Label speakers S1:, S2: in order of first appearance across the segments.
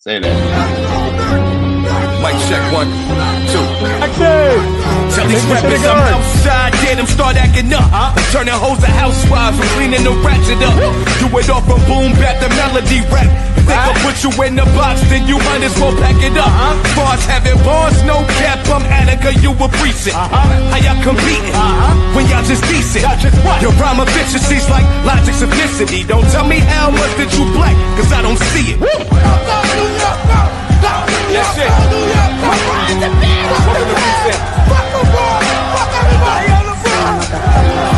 S1: Say that.
S2: Mic check 1, 2.
S3: Active!
S2: Tell these rappers I'm outside, get them start acting up. Turning hoes to housewives and cleaning the ratchet up. Do it all from boom back to melody rap. If they can put you in the box, then you might as well pack it up. Bars having bars, no cap, I'm Attica, you a precinct. How y'all competing when y'all just decent? Your rhyme efficiency's like logic simplicity. Don't tell me how much that you black, cause I don't see it. That's it. Welcome to Reset.
S3: Fuck the ball! Fuck everybody on the floor!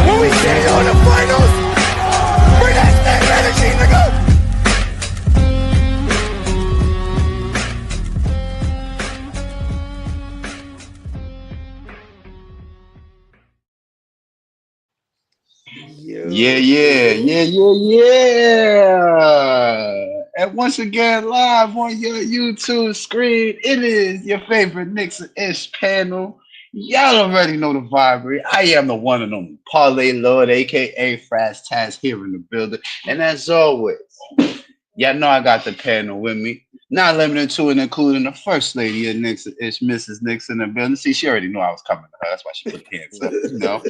S3: When we see you in the finals, bring that same energy, nigga!
S1: Yeah. And once again, live on your YouTube screen, it is your favorite Knicks N Ish panel. Y'all already know the vibe. I am the one and only Parlay Lord, aka Fraz Taz, here in the building. And as always, y'all know I got the panel with me. Not limited to and including the first lady of Knicks N Ish, Mrs. Knicks in the building. See, she already knew I was coming to her. That's why she put her hands up, you know.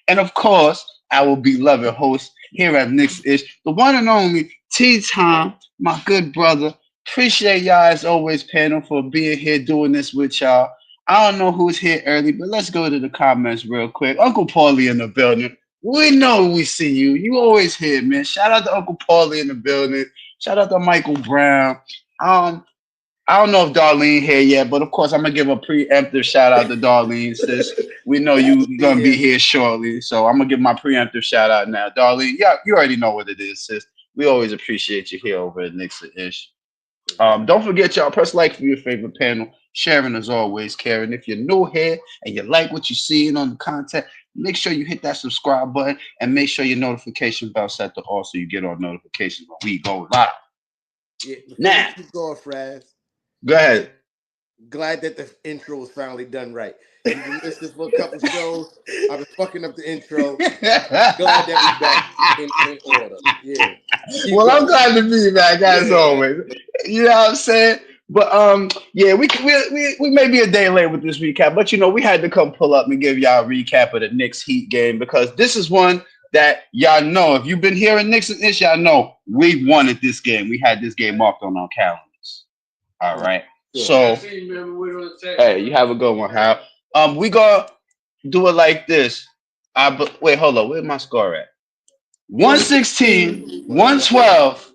S1: And of course, our beloved host here at Knicks N Ish, the one and only T-Time, my good brother. Appreciate y'all as always, panel, for being here doing this with y'all. I don't know who's here early, but let's go to the comments real quick. Uncle Paulie in the building. We know we see you. You always here, man. Shout out to Uncle Paulie in the building. Shout out to Michael Brown. I don't know if Darlene here yet, but of course I'm gonna give a preemptive shout out to Darlene, sis. We know you're gonna be here shortly, so I'm gonna give my preemptive shout out now. Darlene, yeah, you already know what it is, sis. We always appreciate you here over at Knicks N Ish. Don't forget, y'all, press like for your favorite panel. Sharing as always, Karen. If you're new here and you like what you're seeing on the content, make sure you hit that subscribe button and make sure your notification bell set to all so you get all notifications when we go live.
S4: Yeah,
S1: now,
S4: go, Fraz.
S1: Go ahead.
S4: Glad that the intro was finally done right. You've been listening for a couple shows. I've been fucking up the intro. Glad that we back in order. Yeah.
S1: Well, I'm glad to be back as always. You know what I'm saying? But yeah, we may be a day late with this recap, but you know, we had to come pull up and give y'all a recap of the Knicks Heat game because this is one that y'all know. If you've been hearing Knicks N Ish, y'all know we wanted this game. We had this game marked on our calendars. All right. So hey, you have a good one, Hal. We gonna do it like this. Wait, hold on. Where's my score at? 116, 112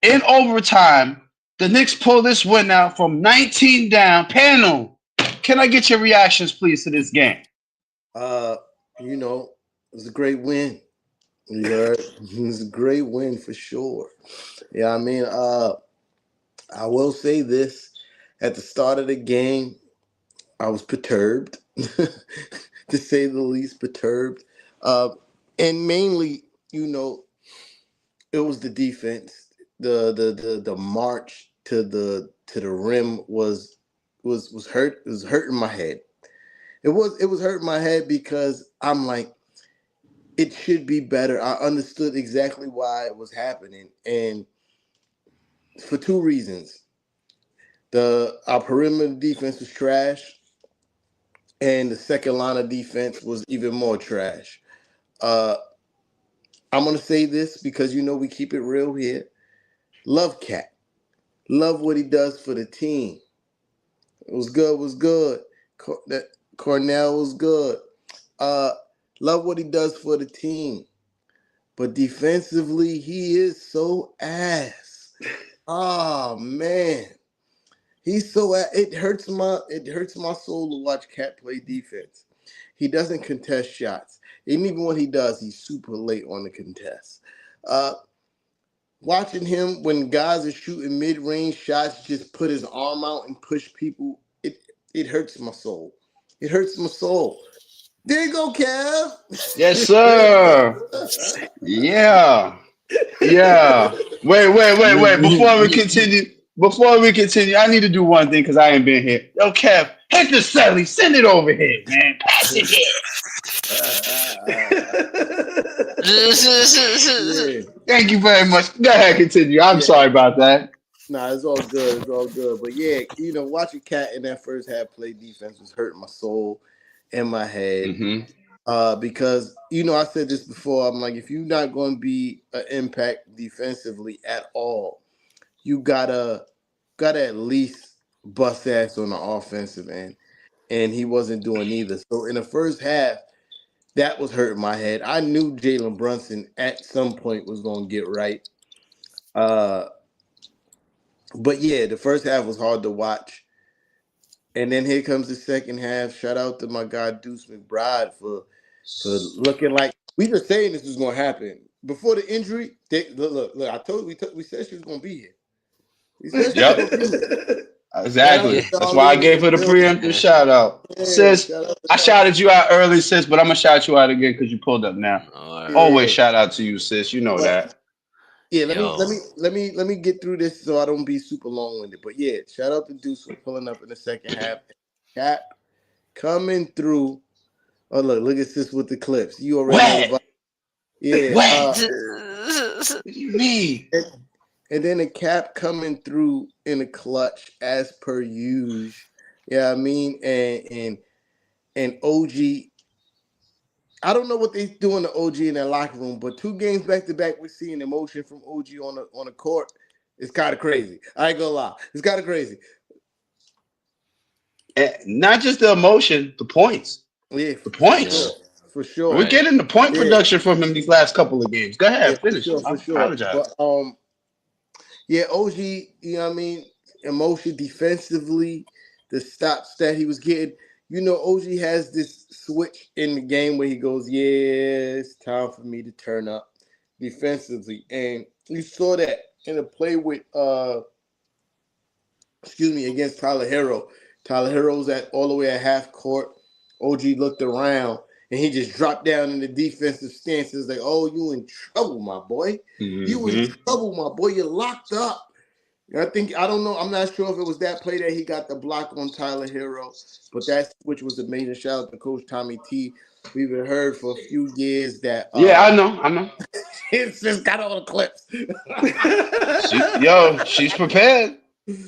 S1: in overtime. The Knicks pull this win out from 19 down. Panel, can I get your reactions, please, to this game?
S4: You know, it was a great win. You heard? It was a great win for sure. Yeah, I mean, I will say this. At the start of the game, I was perturbed, to say the least, perturbed. And mainly, you know, it was the defense. The march to the rim was hurt. It was hurting my head. It was hurting my head because I'm like, it should be better. I understood exactly why it was happening, and for two reasons. Our perimeter defense was trash, and the second line of defense was even more trash. I'm gonna say this because you know we keep it real here. Love Cat. Love what he does for the team. It was good. That Cornell was good. Love what he does for the team. But defensively, he is so ass. Oh man. He's so it hurts my soul to watch Cat play defense. He doesn't contest shots. And even when he does, he's super late on the contest. Watching him when guys are shooting mid-range shots, just put his arm out and push people, it hurts my soul. It hurts my soul. There you go, Kev.
S1: Yes, sir. Yeah. Wait. Before we continue, I need to do one thing because I ain't been here. Yo, Kev, hit the celly. Send it over here, man. Pass it here. Thank you very much. Go ahead, continue. I'm sorry about that.
S4: Nah, it's all good. It's all good. But yeah, watching Cat in that first half play defense was hurting my soul and my head.
S1: Mm-hmm.
S4: Because I said this before. I'm like, if you're not going to be an impact defensively at all, you gotta at least bust ass on the offensive end. And he wasn't doing either. So in the first half, that was hurting my head. I knew Jalen Brunson at some point was going to get right. Uh, but yeah, the first half was hard to watch. And then here comes the second half. Shout out to my guy Deuce McBride for looking like we were saying this was going to happen before the injury. Look, I told you, we said she was going to be here. We said she was
S1: Yep.
S4: going to be here. Shout out
S1: Exactly.
S4: to
S5: Yeah.
S1: That's why I
S4: Darlene in
S1: gave
S4: the
S1: her the
S4: building.
S1: preemptive shout out.
S4: Yeah,
S1: Sis,
S4: shout out to
S1: I
S4: Darlene.
S1: shouted you out early, sis, but I'm gonna shout you out again because you pulled up now. Always
S4: Yeah,
S1: shout out to you, sis. You know
S4: but
S1: that.
S4: yeah, let me let
S5: Yo.
S4: me let me let me get through this so I don't be super long winded. But yeah, shout out to Deuce for pulling up in the second half. Cap coming through. Oh look at this with the clips. You already know the vibe.
S1: Wet.
S4: Yeah.
S1: Wet. What do you mean?
S4: And, and then the Cap coming through in the clutch as per usual. Yeah, I mean, and OG. I don't know what they doing to OG in that locker room, but 2 games back to back, we're seeing emotion from OG on the court. It's kind of crazy. I ain't gonna lie, it's kind of crazy.
S1: And not just the emotion, the points.
S4: Yeah,
S1: The
S4: for
S5: Yeah.
S4: sure,
S1: points.
S4: for
S1: We're
S4: sure.
S5: Right.
S1: getting the point
S4: Yeah,
S1: production from him these last couple of games. Go
S4: yeah,
S1: ahead,
S4: for
S1: finish.
S4: sure,
S1: I
S4: for sure.
S1: apologize.
S4: But yeah, OG, what I mean, emotion defensively, the stops that he was getting. OG has this switch in the game where he goes, "Yeah, it's time for me to turn up defensively," and you saw that in a play with against Tyler Hero. Tyler Hero's at all the way at half court. OG looked around and he just dropped down in the defensive stance. It's like, "Oh, you in trouble, my boy. You in
S1: Mm-hmm.
S4: trouble, my boy. You're locked up." And I don't know. I'm not sure if it was that play that he got the block on Tyler Hero, but that which was amazing. Shout out to Coach Tommy T. We've been heard for a few years that
S1: Yeah, I know. I know.
S4: it's just got all the clips.
S1: She's prepared.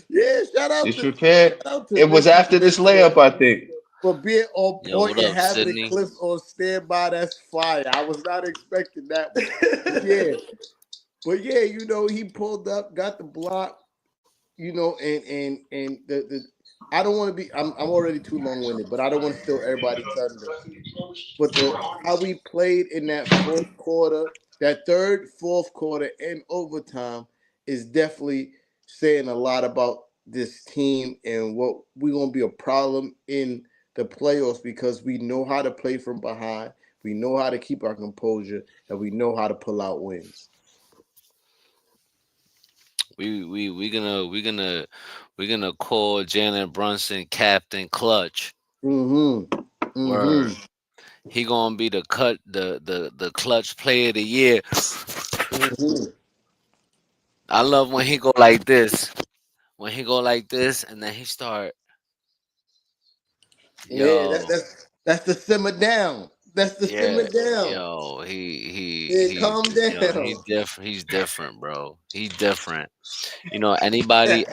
S4: Yeah,
S1: She's prepared.
S4: shout out to
S1: It was
S4: Mrs.
S1: after this layup, I think.
S4: For being on
S5: Yo,
S4: point
S5: what
S4: and
S5: up,
S4: having the
S5: Sydney?
S4: clips on standby. That's fire. I was not expecting that one. Yeah, but yeah, he pulled up, got the block, and the I don't want to be. I'm already too long winded, but I don't want to steal everybody's thunder. But the how we played in that fourth quarter, that third, fourth quarter, and overtime is definitely saying a lot about this team and what we're gonna be a problem in the playoffs because we know how to play from behind, we know how to keep our composure, and we know how to pull out wins.
S5: We gonna call Jalen Brunson Captain Clutch.
S4: Mm-hmm.
S5: Word.
S4: Mm-hmm.
S5: He gonna be the clutch player of the year.
S4: Mm-hmm.
S5: I love when he go like this. When he go like this, and then he start,
S4: Yeah,
S5: yo,
S4: that's the simmer down. That's the simmer
S5: yeah,
S4: down.
S5: yo,
S4: Yeah, calm
S5: he's
S4: down.
S5: different. He's different, bro. He's different. Anybody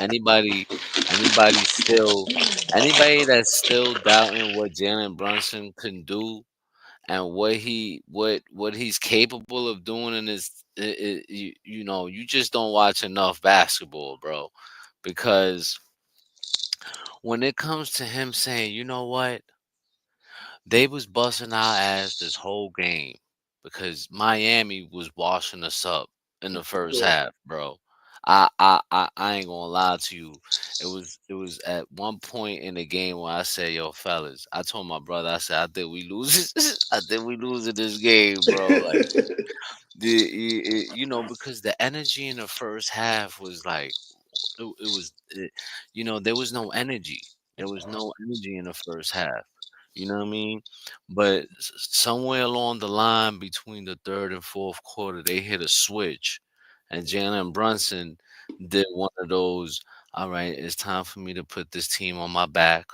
S5: that's still doubting what Jalen Brunson can do and what he's capable of doing in his, you just don't watch enough basketball, bro. Because when it comes to him saying, you know what, they was busting our ass this whole game because Miami was washing us up in the first
S4: Sure.
S5: half, bro. I ain't gonna lie to you. It was at one point in the game where I said, "Yo, fellas," I told my brother, I said, "I think we lose. I think we losing this game, bro." Like because the energy in the first half was like it was there was no energy. There was no energy in the first half. You know what I mean? But somewhere along the line between the third and fourth quarter, they hit a switch, and Jalen Brunson did one of those. All right, it's time for me to put this team on my back.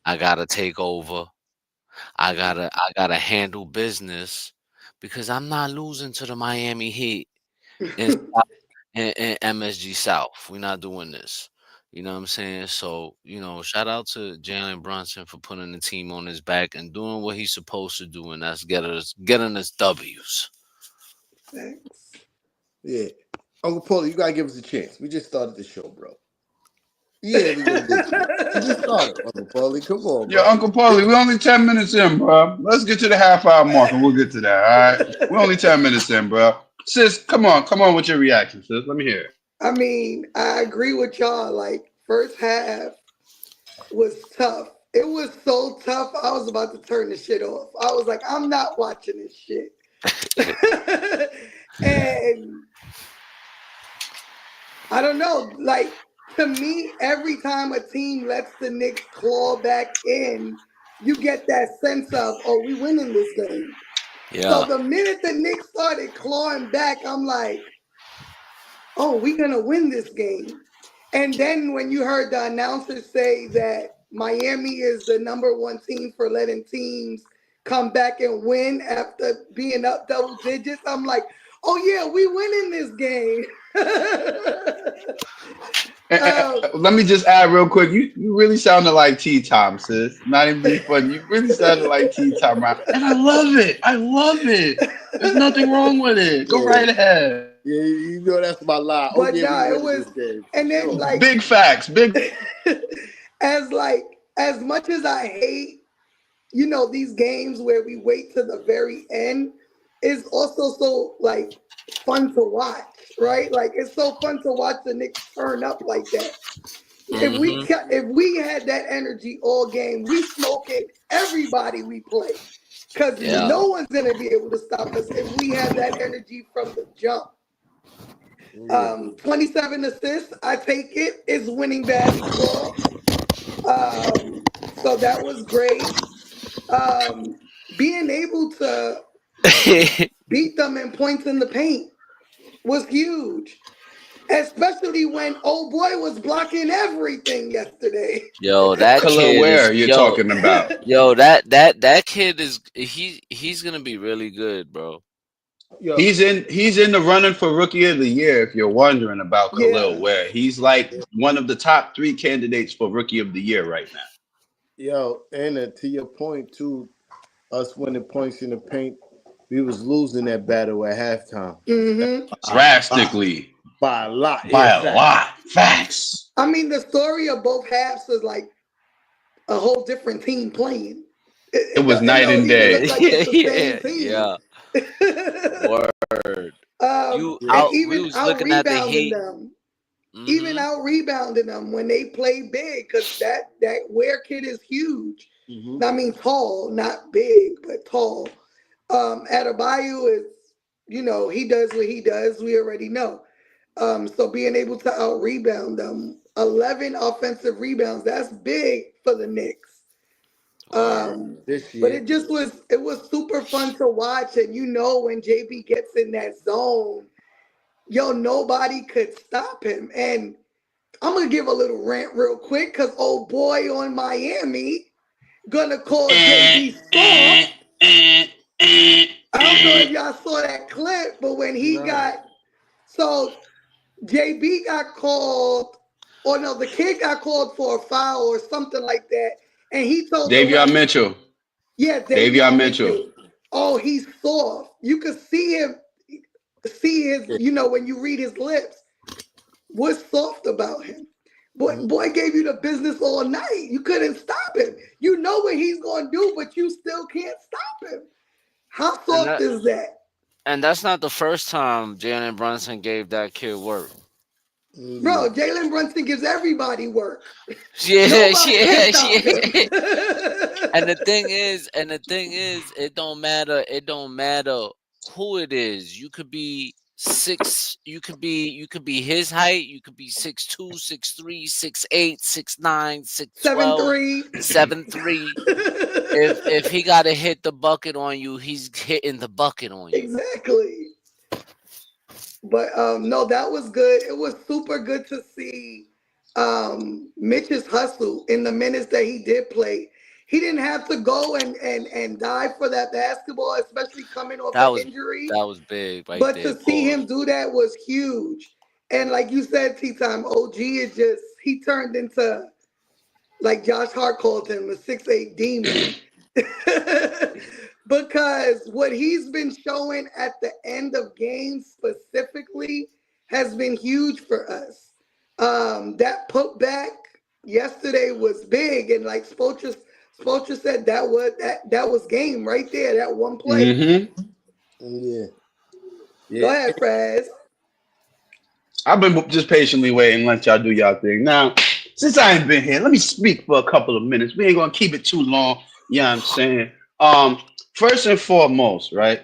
S5: I gotta take over. I gotta handle business because I'm not losing to the Miami Heat in in MSG South. We're not doing this. You know what I'm saying? So, shout out to Jalen Brunson for putting the team on his back and doing what he's supposed to do, and that's getting us W's.
S3: Thanks.
S4: Yeah. Uncle Paulie, you gotta give us a chance. We just started the show, bro. Yeah, we gonna get to it. We just started, Uncle Paulie. Come on,
S1: Yo,
S4: bro.
S1: Uncle Paulie, we only 10 minutes in, bro. Let's get to the half hour mark and we'll get to that. All right. We're only 10 minutes in, bro. Sis, come on with your reaction, sis. Let me hear it.
S3: I mean, I agree with y'all. Like, first half was tough. It was so tough. I was about to turn the shit off. I was like, I'm not watching this shit. And I don't know. Like, to me, every time a team lets the Knicks claw back in, you get that sense of, oh, we winning this game. So
S5: Yeah.
S3: the minute the Knicks started clawing back, I'm like, oh, we're gonna win this game. And then when you heard the announcer say that Miami is the number one team for letting teams come back and win after being up double digits, I'm like, oh yeah, we winning this game. um,
S1: Let me just add real quick. You really sounded like T Tom, sis. Not even being funny. You really sounded like T Tom, right? And I love it. I love it. There's nothing wrong with it. Go
S4: Yeah.
S1: right ahead.
S4: Yeah, you know that's my lie. Oh
S3: but
S4: yeah, we
S3: nah, it
S4: winning
S3: was,
S4: this game.
S3: and then
S4: Sure.
S3: like,
S1: Big facts. Big.
S3: as like, as much as I hate, these games where we wait to the very end is also so like fun to watch, right? Like it's so fun to watch the Knicks turn up like that.
S5: Hmm.
S3: If we had that energy all game, we smoking everybody we play. Because
S5: Yeah.
S3: no one's gonna be able to stop us if we have that energy from the jump.
S4: Yeah.
S3: 27 assists, I take it, is winning basketball. So that was great. Um, Being able to beat them in points in the paint was huge, especially when old boy was blocking everything yesterday.
S5: Yo, that
S1: Khalil
S5: kid
S1: Ware
S5: is
S1: you're
S5: yo,
S1: talking about.
S5: yo, that kid is he's gonna be really good, bro.
S4: Yo,
S1: He's in the running for rookie of the year. If you're wondering about Khalil
S3: Yeah,
S1: Ware, he's like one of the top three candidates for rookie of the year right now.
S4: yo, and to your point too, us winning points in the paint, we was losing that battle at halftime
S3: hmm
S4: by,
S1: Drastically,
S4: by a lot.
S1: by
S4: Yeah,
S1: a
S4: fact.
S1: lot. Facts.
S3: I mean, the story of both halves is like a whole different team playing.
S1: It was
S3: It
S1: night
S3: don't
S1: and
S3: even look
S1: day.
S3: like it's the same
S5: Yeah,
S3: team.
S5: yeah. Word. You
S4: Yeah.
S3: And
S5: out we
S3: even
S5: was
S3: out
S5: looking at the
S3: rebounding
S5: Heat.
S3: them, even
S5: Hmm.
S3: out rebounding them when they play big, because that Ware kid is huge.
S4: Mm-hmm.
S3: I mean, tall, not big, but tall. Adebayo is, he does what he does. We already know. So being able to out rebound them, 11 offensive rebounds, that's big for the Knicks.
S5: Word.
S4: This
S3: But
S4: year,
S3: it was super fun to watch. And when JB gets in that zone, nobody could stop him. And I'm gonna give a little rant real quick because old boy on Miami gonna call JB soft. I don't know if y'all saw that clip, but when he
S4: nah.
S3: got so JB got called, or no, the kid got called for a foul or something like that, and he told the
S1: Davion
S3: ref,
S1: Mitchell.
S3: "Yeah,
S1: Davion
S3: Davion
S1: Mitchell.
S3: Mitchell. Oh, he's soft. You could see his, when you read his lips, what's soft about him." Boy gave you the business all night. You couldn't stop him. You know what he's gonna do, but you still can't stop him. How
S5: And
S3: soft is that?
S5: that's not the first time Jalen Brunson gave that kid work.
S3: Bro, Jalen Brunson gives everybody work.
S5: Yeah,
S3: Nobody can
S5: yeah,
S3: stop him.
S5: yeah. And the thing is, it don't matter who it is. You could be six, you could be his height, you could be 6'2", 6'3", 6'8", 6'9",
S3: Seven
S5: 6'12",
S3: three.
S5: 7'3". If he gotta hit the bucket on you, he's hitting the bucket on you.
S3: Exactly. But no, that was good. It was super good to see Mitch's hustle in the minutes that he did play. He didn't have to go and die for that basketball, especially coming off
S5: That
S3: an
S5: was
S3: injury.
S5: that was big right
S3: But
S5: there.
S3: to see him
S5: Pause.
S3: do that was huge. And like you said, T Time, OG is just he turned into, like Josh Hart called him, a 6'8" demon. Because what he's been showing at the end of games specifically has been huge for us. That putback yesterday was big, and like Spoelstra said, that was game right there. That one play.
S1: Mm-hmm.
S4: Yeah.
S3: Go
S4: Yeah.
S3: ahead, Fraz.
S1: I've been just patiently waiting, let y'all do y'all thing. Now, since I ain't been here, let me speak for a couple of minutes. We ain't gonna keep it too long. You know what I'm saying? Um, First and foremost, right?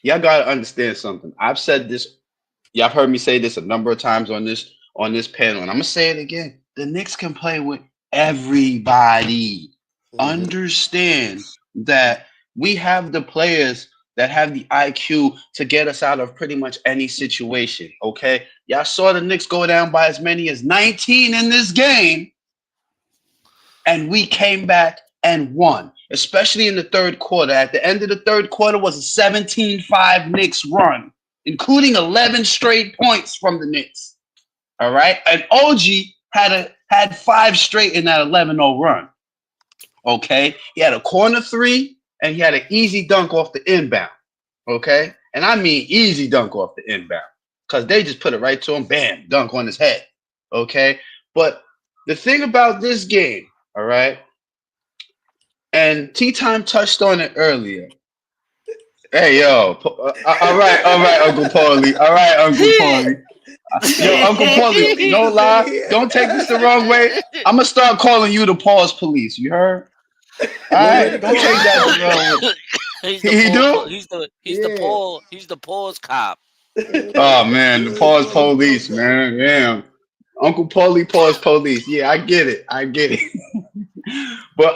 S1: Y'all gotta understand something. I've said this, y'all have heard me say this a number of times on this panel, and I'm gonna say it again. The Knicks can play with everybody.
S4: Hmm.
S1: Understand that we have the players that have the IQ to get us out of pretty much any situation. Okay, y'all saw the Knicks go down by as many as 19 in this game, and we came back and won, especially in the third quarter. At the end of the third quarter was a 17-5 Knicks run, including 11 straight points from the Knicks. All right, and OG had five straight in that 11-0 run. Okay, he had a corner three and he had an easy dunk off the inbound. Okay, and I mean easy dunk off the inbound because they just put it right to him, bam, dunk on his head. Okay, but the thing about this game, all right, and T Time touched on it earlier. Hey yo, all right, Uncle Paulie, all right, Uncle Paulie.
S3: You
S1: Yo,
S3: know the
S1: Uncle
S3: pause
S1: Paulie,
S3: police
S1: no
S3: is in
S1: lie,
S3: here.
S1: don't take this the wrong way. I'm gonna start calling you the pause police. You heard? All
S4: You
S1: right,
S4: already
S1: don't
S4: called
S1: take
S4: me
S1: that
S4: pause
S1: the wrong way.
S4: police.
S5: he's the
S1: He
S5: pole.
S1: do?
S4: Yeah.
S5: He's the pause cop.
S1: Oh man,
S4: You
S1: the
S4: already
S1: pause
S4: called me
S1: police,
S4: pause.
S1: man. Damn. Uncle Paulie pause police. Yeah, I get it. I get it. But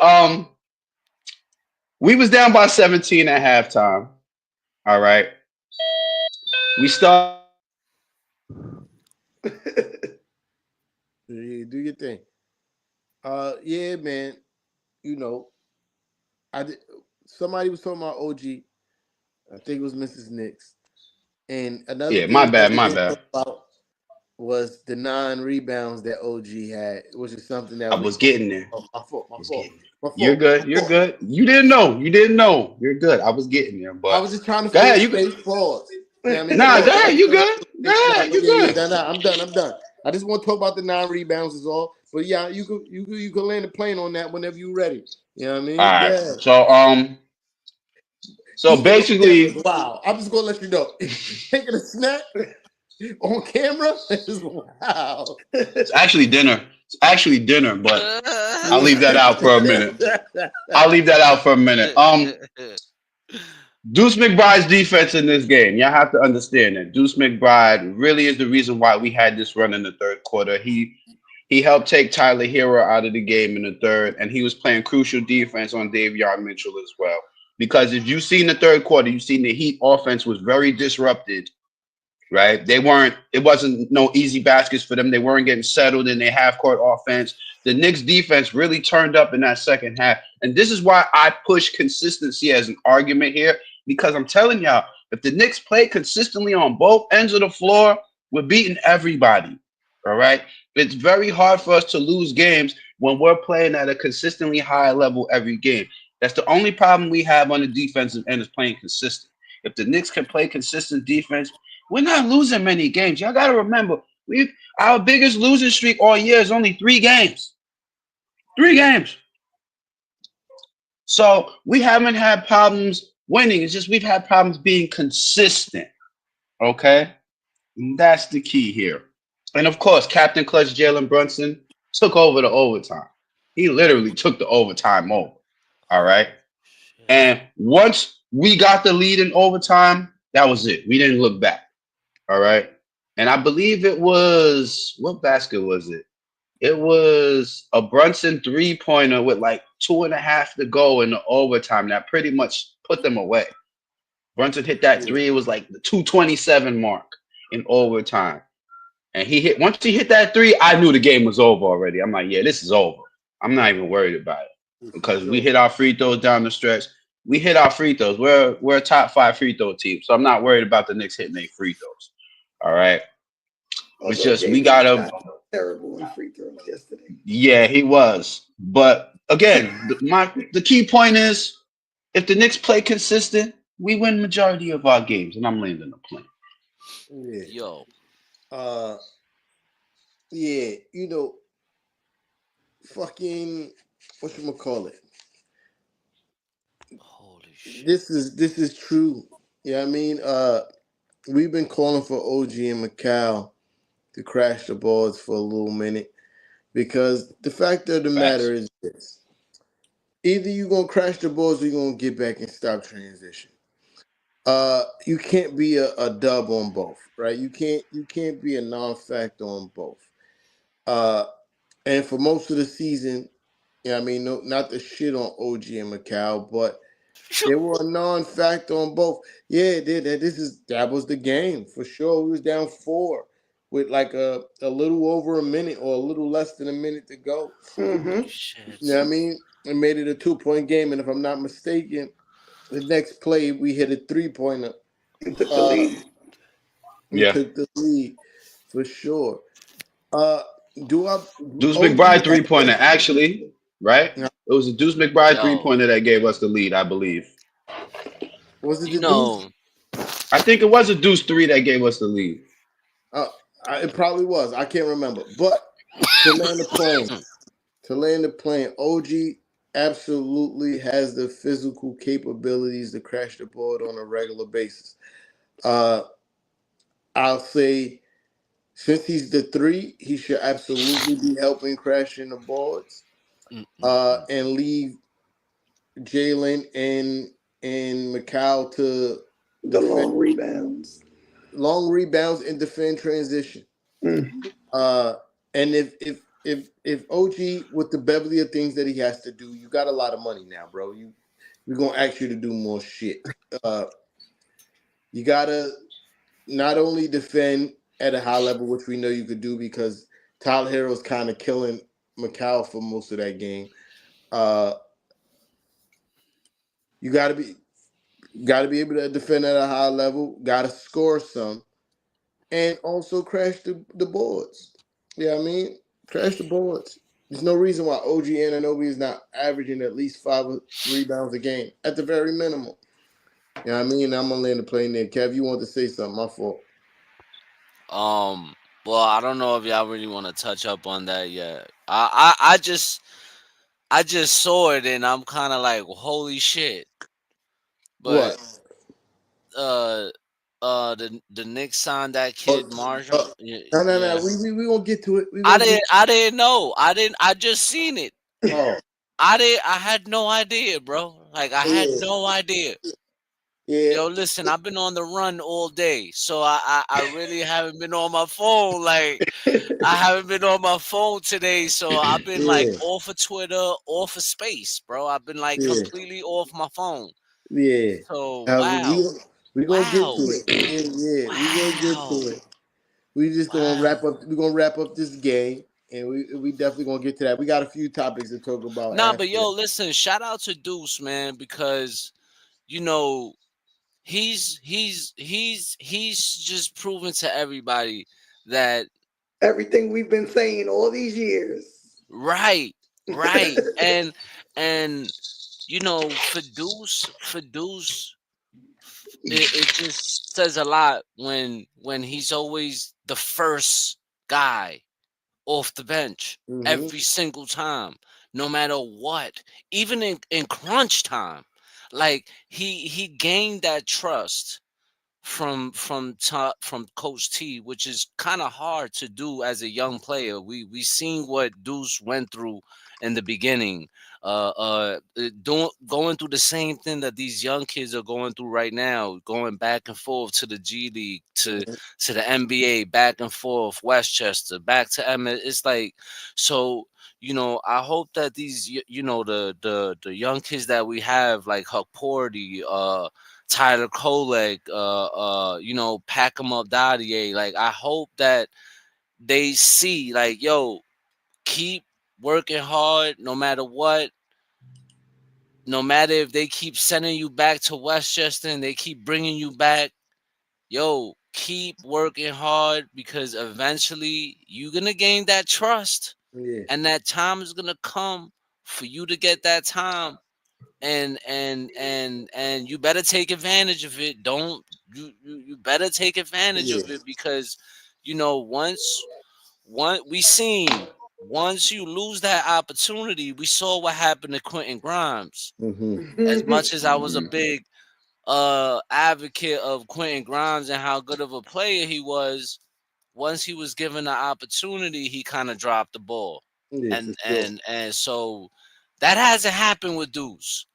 S1: we was down by 17 at halftime. All right. We started
S4: Yeah, do your thing. Yeah, man. You know, I did, somebody was talking about OG. I think it was Mrs. Nix. And another
S1: Yeah,
S4: thing
S1: my
S4: that
S1: bad,
S4: we
S1: my
S4: didn't
S1: bad.
S4: talk about was the 9 rebounds that OG had, which is something that
S1: I
S4: we.
S1: was getting there.
S4: Oh, my fault,
S1: I
S4: my
S1: was
S4: fault,
S1: getting there.
S4: my
S1: You're
S4: fault,
S1: good.
S4: my
S1: You're
S4: fault.
S1: good. You didn't know. You didn't know. You're good. I was getting there.
S4: I
S1: But
S4: was just trying to
S1: go
S4: fill
S1: ahead. You
S4: space. Pause. You know what I mean?
S1: nah, go
S4: Pause. I
S1: ahead.
S4: was
S1: You
S4: trying to
S1: good.
S4: fill
S1: Go
S4: space. Nah,
S1: ahead.
S4: but
S1: You
S4: yeah, yeah,
S1: good.
S4: nah, nah. I'm done. I'm done. I just want to talk about the 9 rebounds is all. But yeah, you can land the plane on that whenever you're ready. You know what I
S1: All
S4: mean?
S1: right.
S4: Yeah.
S1: So
S4: Eating on camera is
S1: basically,
S4: wow. I'm just gonna let you know. Taking a snap on camera is wow.
S1: it's actually dinner. It's actually dinner, but I'll
S4: Yeah.
S1: leave that out for a minute. I'll leave that out for a minute. Deuce McBride's defense in this game, y'all have to understand that Deuce McBride really is the reason why we had this run in the third quarter. He helped take Tyler Hero out of the game in the third, and he was playing crucial defense on Davion Mitchell as well. Because if you seen the third quarter, you seen the Heat offense was very disrupted, right? It wasn't no easy baskets for them. They weren't getting settled in their half court offense. The Knicks defense really turned up in that second half. And this is why I push consistency as an argument here, because I'm telling y'all, if the Knicks play consistently on both ends of the floor, we're beating everybody. All right. It's very hard for us to lose games when we're playing at a consistently high level every game. That's the only problem we have on the defensive end is playing consistent. If the Knicks can play consistent defense, we're not losing many games. Y'all got to remember, we our biggest losing streak all year is only 3 games. 3 games. So we haven't had problems winning. It's just we've had problems being consistent. Okay, and that's the key here. And of course, Captain Clutch Jalen Brunson took over the overtime. He literally took the overtime over. All right.
S5: Shit.
S1: And once we got the lead in overtime, that was it. We didn't look back. All right. And I believe it was what basket was it? It was a Brunson 3-pointer with like 2.5 to go in the overtime that pretty much put them away. Brunson hit that
S4: Yeah.
S1: three. It was like the 227 mark in overtime. And he hit once he hit that three, I knew the game was over already. I'm like, yeah, this is over. I'm not even worried about it
S4: For
S1: because we
S4: sure.
S1: hit our free throws down the stretch. We hit our free throws. We're a top 5 free throw team, so I'm not worried about the Knicks hitting their free throws. All right. It's
S3: Although
S1: just we
S3: Jalen
S1: gotta.
S3: shot terrible in free throws yesterday.
S1: Yeah, he was. But again, the key point is if the Knicks play consistent, we win majority of our games, and I'm landing the plane.
S4: Yeah.
S5: Yo,
S4: Uh, yeah. Fucking what you call it?
S5: holy shit.
S4: This is true. Yeah, I mean, we've been calling for OG and Macau to crash the boards for a little minute because the fact of the matter
S1: Facts.
S4: is this: either you gonna crash the boards or you gonna get back and stop transition. You can't be a dub on both, right? You can't be a non-factor on both. Uh, and for most of the season, yeah, I mean, no, not the shit on OG and Macau, but they were a non-factor on both. Yeah, that was the game for sure. We was down four with like a little over a minute or a little less than a minute to go.
S5: Holy
S3: Mm-hmm.
S4: You know
S5: shit.
S4: what I mean? It made it a 2 point game, and if I'm not mistaken, the next play we hit a 3 pointer.
S3: And took the
S4: Uh,
S3: lead.
S4: we
S1: Yeah.
S4: took the lead for sure. Uh, do I
S1: Deuce
S4: OG?
S1: McBride 3-pointer, actually, right? It was a Deuce McBride
S5: Yo,
S1: 3-pointer that gave us the lead, I believe.
S4: Was it
S5: you
S4: the Deuce?
S5: know,
S1: I think it was a Deuce 3 that gave us the lead.
S4: Uh, it probably was. I can't remember. But to land the plane, OG absolutely has the physical capabilities to crash the board on a regular basis. Uh, I'll say since he's the three, he should absolutely be helping crashing the boards.
S5: mm, mm, mm.
S4: And leave Jalen and Macau to
S3: The
S4: defend
S3: long rebounds.
S4: long rebounds and defend transition.
S3: Mm.
S4: Uh, and if OG with the Beverly of things that he has to do, you got a lot of money now, bro. We're gonna ask you to do more shit. Uh, you gotta not only defend at a high level, which we know you could do because Tyler Hero's kind of killing Macau for most of that game. Uh, you gotta be able to defend at a high level. Gotta score some, and also crash the boards. Yeah, I mean, crash the boards. There's no reason why OG Anunoby is not averaging at least 5 rebounds a game at the very minimum. Yeah, I mean, I'm gonna land the plane there. Kev, you want to say something? My fault.
S5: Um, well, I don't know if y'all really want to touch up on that yet. I just saw it and I'm kind of like, holy shit. But
S4: What?
S5: uh, the Knicks signed that
S4: Uh,
S5: kid Marshall.
S4: uh, no.
S5: Yeah,
S4: We gonna get to it. We
S5: I
S4: gonna get.
S5: didn't I didn't know. I didn't. I just seen it.
S4: Oh,
S5: I had no idea, bro. Like I had
S4: yeah,
S5: no idea.
S4: yeah,
S5: Yo, listen, I've been on the run all day, so I really haven't been on my phone. Like I haven't been on my phone today, so I've been like
S4: yeah,
S5: off of Twitter, off of space, bro. I've been like
S4: yeah,
S5: completely off my phone.
S4: yeah.
S5: So
S4: Uh,
S5: wow,
S4: we gonna get to
S5: wow,
S4: it. Yeah, yeah. We gonna get
S5: wow,
S4: to it. We just gonna
S5: wow.
S4: wrap up. We're gonna wrap up this game, and we definitely gonna get to that. We got a few topics to talk about
S5: Nah, but
S4: after
S5: yo,
S4: that.
S5: listen, shout out to Deuce, man, because you know he's just proven to everybody that
S3: Everything we've been saying all these years.
S5: right, right, and for Deuce, it just says a lot when he's always the first guy off the bench
S4: Hmm.
S5: every single time, no matter what, even in crunch time. Like he gained that trust from Coach T, which is kind of hard to do as a young player. We seen what Deuce went through in the beginning, doing going through the same thing that these young kids are going through right now, going back and forth to the G League, to the NBA, back and forth, Westchester, back to MS. It's like so. I hope that these, the young kids that we have, like Huck Porty, Tyler Kolek, Pack 'em Up Dadier. Like, I hope that they see, like, yo, keep working hard no matter what. No matter if they keep sending you back to Westchester and they keep bringing you back, yo, keep working hard because eventually you're gonna gain that trust,
S4: Yeah.
S5: and that time is gonna come for you to get that time, and you better take advantage of it. Don't you better take advantage
S4: Yeah.
S5: of it because once we seen once you lose that opportunity, we saw what happened to Quentin Grimes.
S4: Mm-hmm.
S5: As much as I was a
S1: Mhm.
S5: big advocate of Quentin Grimes and how good of a player he was, once he was given the opportunity, he kind of dropped the ball.
S4: Yeah, for sure.
S5: And so that hasn't happened with Deuce.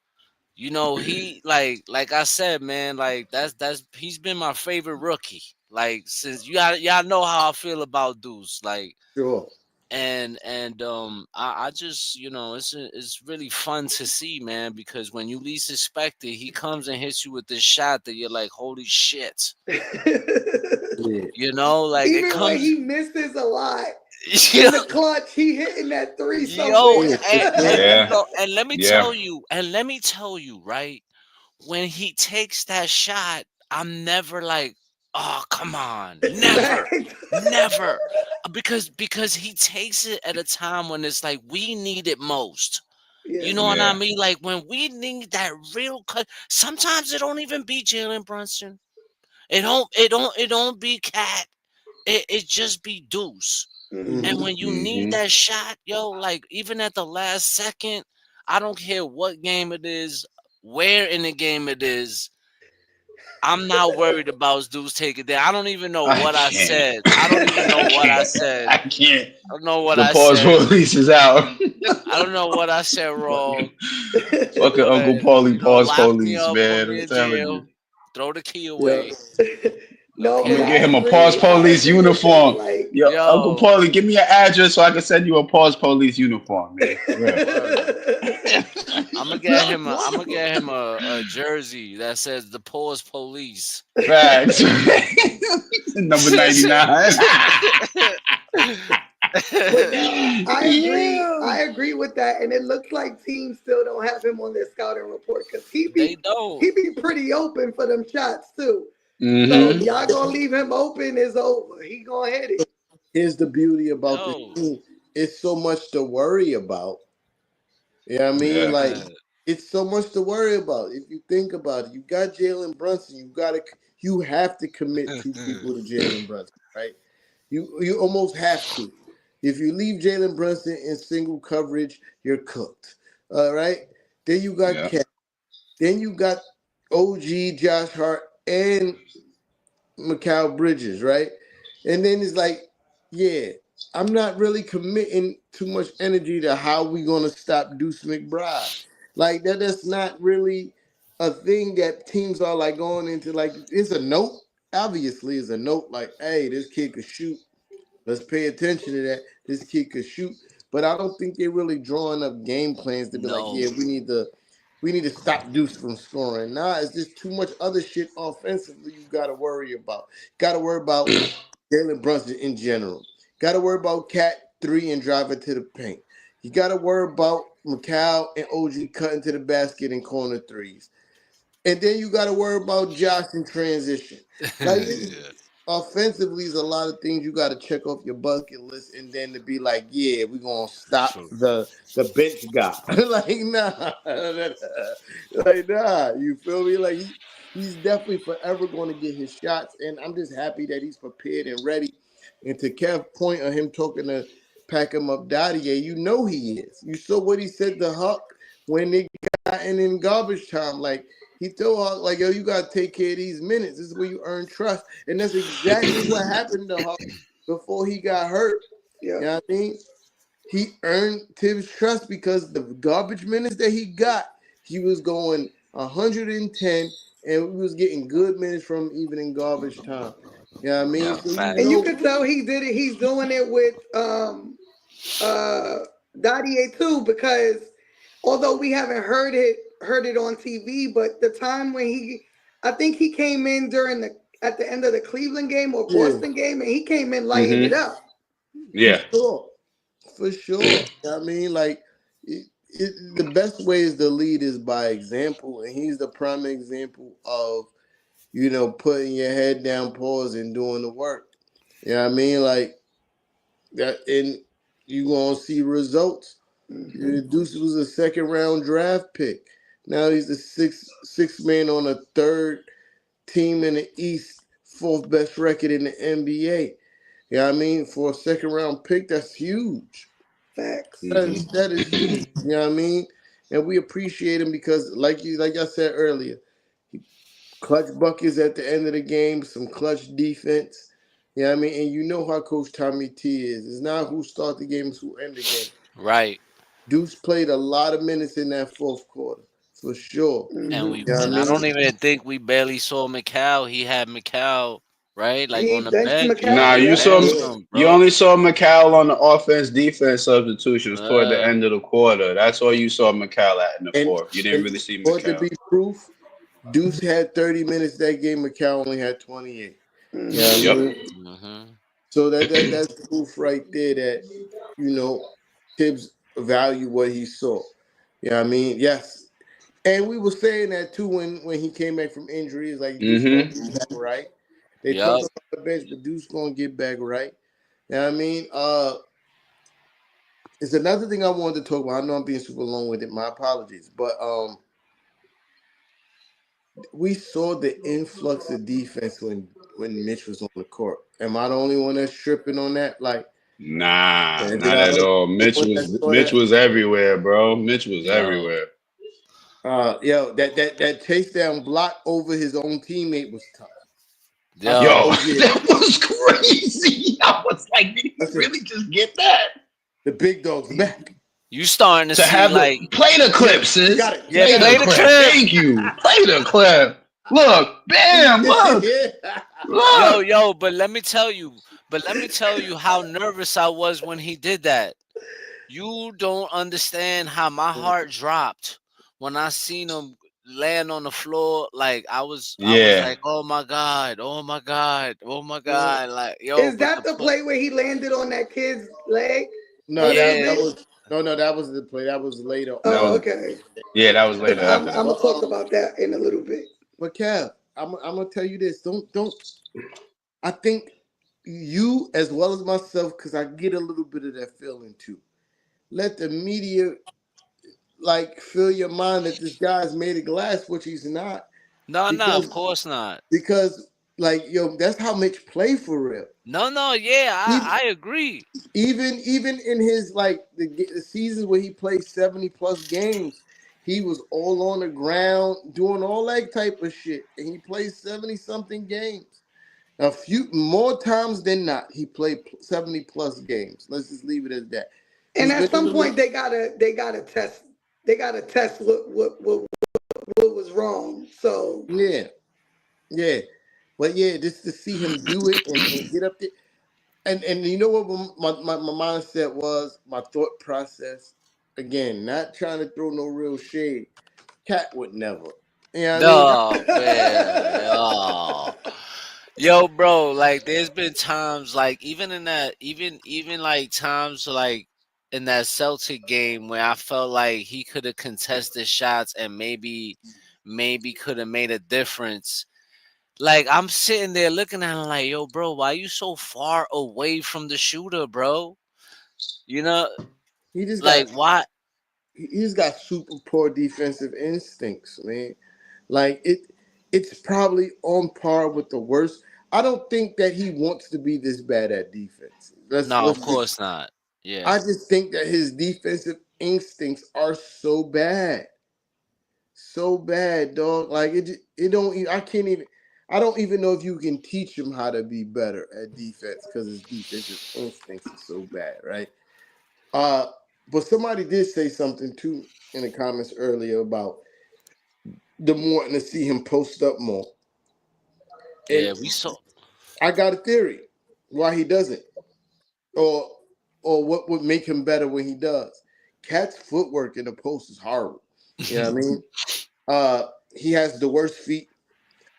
S5: He like I said, man, like that's he's been my favorite rookie. Like since y'all know how I feel about Deuce. Like
S4: Sure.
S5: I just it's really fun to see, man, because when you least expect it, he comes and hits you with this shot that you're like, holy shit.
S4: Yeah.
S5: Like it
S3: Even when
S5: comes
S3: he misses a lot
S5: yo,
S3: in the clutch, he hitting that three
S5: yo
S4: Yeah,
S3: somewhere.
S4: for sure.
S1: Yeah.
S5: and
S1: Yeah.
S5: let me tell you, right? When he takes that shot, I'm never like, oh, come on. Never.
S3: Fact.
S5: Never. Because he takes it at a time when it's like we need it most. You
S3: Yeah.
S5: know what I
S1: Yeah.
S5: mean? Like when we need that real cut. Sometimes it don't even be Jalen Brunson. It don't be Cat. It just be Deuce. And
S3: Mhm.
S4: Mm-hmm.
S5: when you need
S1: Hmm.
S5: that shot, yo, like even at the last second, I don't care what game it is, where in the game it is, I'm not worried about Deuce taking that. I don't even know
S1: I
S5: what I
S1: can't.
S5: said. I don't even know
S1: I
S5: what I
S1: can't.
S5: said.
S1: I can't.
S5: I don't know what
S1: The
S5: I
S1: pause
S5: said.
S1: release is out.
S5: I don't know what I said wrong.
S1: Fucking
S5: But
S1: Uncle Paulie pause
S5: lock me
S1: police,
S5: up, put
S1: man.
S5: me
S1: I'm
S5: in
S1: telling you.
S5: jail, throw the key
S4: Yeah.
S5: away.
S3: No,
S1: I'm
S3: but
S1: gonna
S5: Okay,
S1: get
S3: I
S1: him a pause
S3: agree. I
S1: police
S3: agree with that.
S1: uniform.
S3: Like,
S1: Yo, Uncle
S5: yo,
S1: Paulie, give me your address so I can send you a pause police uniform, man. For real.
S5: word. I'm gonna get him a jersey that says the Pause Police.
S1: Facts. Number 99.
S3: but no, I agree.
S1: Yeah.
S3: I agree with that. And it looks like teams still don't have him on their scouting report because he
S5: They
S3: be
S5: don't.
S3: he be pretty open for them shots too. So if
S1: Mm-hmm.
S3: y'all gonna leave him open, it's over. He gonna hit it.
S4: Here's the beauty about this
S5: Yo,
S4: team. It's so much to worry about. You know what I mean?
S1: Yeah.
S4: Like it's so much to worry about. If you think about it, you got Jalen Brunson. You have to commit two people to Jalen Brunson, right? You almost have to. If you leave Jalen Brunson in single coverage, you're cooked. All right. Then you got
S1: Yeah.
S4: Cat. Then you got OG, Josh Hart, and Mikal Bridges, right? And then it's like, yeah, I'm not really committing too much energy to how we gonna stop Deuce McBride. Like that's not really a thing that teams are like going into. Like it's a note. Obviously, it's a note. Like, hey, this kid could shoot. Let's pay attention to that. This kid could shoot, but I don't think they're really drawing up game plans to be like,
S5: no,
S4: yeah, we need to stop Deuce from scoring. Nah, it's just too much other shit offensively you got to worry about. Got to worry about Jalen Brunson in general. Got to worry about Cat three and driving to the paint. You got to worry about McCall and OG cutting to the basket and corner threes. And then you got to worry about Josh in transition. Like offensively, is a lot of things you got to check off your bucket list, and then to be like, yeah, we're gonna stop
S5: true.
S4: the bench guy. Like nah, like nah. You feel me? Like he's definitely forever going to get his shots, and I'm just happy that he's prepared and ready. And to Kev's point of him talking to pack him up, Dottier, you know he is. You saw what he said to Huck when they got in garbage time, like. He told Hawk, like, yo, you got to take care of these minutes. This is where you earn trust. And that's exactly what happened to Hawk before he got hurt.
S3: Yeah.
S4: You know what I mean? He earned Tibbs' trust because the garbage minutes that he got, he was going 110 and we was getting good minutes from even in garbage time. You know what I mean?
S1: Yeah.
S4: So you
S3: And
S5: Facts.
S3: you
S4: know,
S3: could tell he did it. He's doing it with uh Dottie too, because although we haven't heard it on TV, but the time when I think he came in during the at the end of the Cleveland game or
S4: yeah,
S3: Boston game, and he came in lighting it
S1: Mm-hmm.
S3: up.
S4: for
S1: Yeah.
S4: sure. For sure. You know what I mean? Like, the best way is to lead is by example, and he's the prime example of putting your head down, pause, and doing the work. You know what I mean? Like that, and you gonna see results.
S3: Mhm.
S4: Deuce was a second round draft pick. Now he's the sixth man on a third team in the East, fourth best record in the NBA. You know what I mean? For a second round pick, that's huge.
S3: Facts.
S4: That is huge. You know what I mean? And we appreciate him because, like I said earlier, clutch buckets at the end of the game, some clutch defense. You know what I mean? And you know how Coach Tommy T is. It's not who start the game, it's who end the game.
S5: Right.
S4: Deuce played a lot of minutes in that fourth quarter, for sure.
S5: And
S3: Hmm.
S5: we
S4: You know what I
S5: and I
S4: mean?
S5: don't even think we barely saw McCall. He had McCall, right? Like on
S3: He
S5: the
S3: benched
S5: bench.
S1: Nah,
S3: McCall.
S5: He
S1: you
S3: Yep.
S1: saw
S5: benched
S4: Yeah.
S5: him,
S1: you
S5: bro.
S1: only saw McCall on the offense defense substitutions toward the
S5: Uh,
S1: end of the quarter. That's all you saw McCall at in the
S4: And
S1: fourth. You didn't
S4: and
S1: really see
S4: for it to
S1: McCall.
S4: be proof, Deuce had 30 minutes that game. McCall only had 28. You know what I
S3: Hmm.
S1: Yep.
S4: mean?
S5: mhm.
S4: So that's proof right there that you know Tibbs value what he saw. You know what I mean? Yes. And we were saying that too when he came back from injuries, like Deuce gonna
S1: Mm-hmm.
S4: get back right. They took
S5: Yup.
S4: him off the bench, but Deuce gonna get back right. You know what I mean? It's another thing I wanted to talk about. I know I'm being super long with it. My apologies, but we saw the influx of defense when Mitch was on the court. Am I the only one that's tripping on that? Like,
S1: Nah,
S4: did
S1: not
S4: I
S1: at
S4: the
S1: all.
S4: only one that saw
S1: Mitch
S4: that?
S1: was everywhere, bro. Mitch was
S5: Yo.
S1: everywhere.
S4: Yo, that chase down block over his own teammate was tough. I said,
S1: Yo,
S5: Yo.
S4: OG,
S1: that was crazy. I was like, did
S4: I
S1: he
S4: said,
S1: really just get that?
S4: the big dog's back.
S5: You starting to
S1: To
S5: see
S1: have the
S5: like,
S1: play the
S4: Yeah,
S1: clip,
S4: you got
S1: sis.
S4: it.
S5: yeah,
S4: You
S1: Play
S4: got
S1: the
S5: play
S4: it.
S5: the
S1: clip.
S5: clip.
S1: Thank you. Play the clip. Look, bam, look,
S4: Yeah.
S5: Yo,
S1: look.
S5: yo, but let me tell you how nervous I was when he did that. You don't understand how my heart dropped when I seen him land on the floor. Like I was
S1: Yeah.
S5: like, oh my god, oh my god, oh my god. Like yo,
S3: Is
S5: but
S3: that the play where he landed on that kid's leg a
S4: No,
S3: little
S5: yeah,
S4: that
S3: bit?
S4: was no, that was the play. That was later
S1: That
S3: Oh,
S1: was
S4: on.
S3: okay.
S1: that was
S3: Because
S1: later
S3: I'm
S1: after
S3: I'm
S1: that.
S3: gonna
S4: But
S3: talk about that in a little bit.
S4: but Kev, I'm gonna tell you this. Don't. I think you as well as myself, because I get a little bit of that feeling too. Let the media like fill your mind that this guy's made of glass, which he's not,
S5: no, no, of
S4: because
S5: course not.
S4: like yo, that's how Mitch play for real.
S5: No, no, yeah,
S4: Even
S5: I agree.
S4: even in his like the seasons where he played 70+ games, he was all on the ground doing all that type of shit, and he played 70 something games. A few more times than not, he played 70+ games. Let's just leave it as that.
S3: And
S4: He's
S3: at
S4: been in
S3: some
S4: the
S3: point,
S4: league.
S3: they gotta test what was wrong. So
S4: Yeah, yeah. But yeah, just to see him do it and get up there. And you know what my mindset was, my thought process. Again, not trying to throw no real shade. Cat would never. You know what I mean?
S5: No, man. Oh. Yo, bro, like there's been times like even like times like in that Celtic game where I felt like he could have contested shots and maybe could have made a difference. Like I'm sitting there looking at him like, yo, bro, why you so far away from the shooter, bro? You know,
S4: He just
S5: like
S4: got
S5: why?
S4: he's got super poor defensive instincts, man. Like it's probably on par with the worst. I don't think that he wants to be this bad at defense.
S5: No, of
S4: Let's just
S5: course not. Yeah.
S4: I just think that his defensive instincts are so bad. So bad, dog. Like it don't I can't even I don't even know if you can teach him how to be better at defense because his defensive instincts are so bad, right? Uh but somebody did say something too in the comments earlier about them wanting to see him post up more. And
S5: Yeah, we saw.
S4: I got a theory why he doesn't, or what would make him better when he does. Cat's footwork in the post is horrible. You know what I mean? He has the worst feet.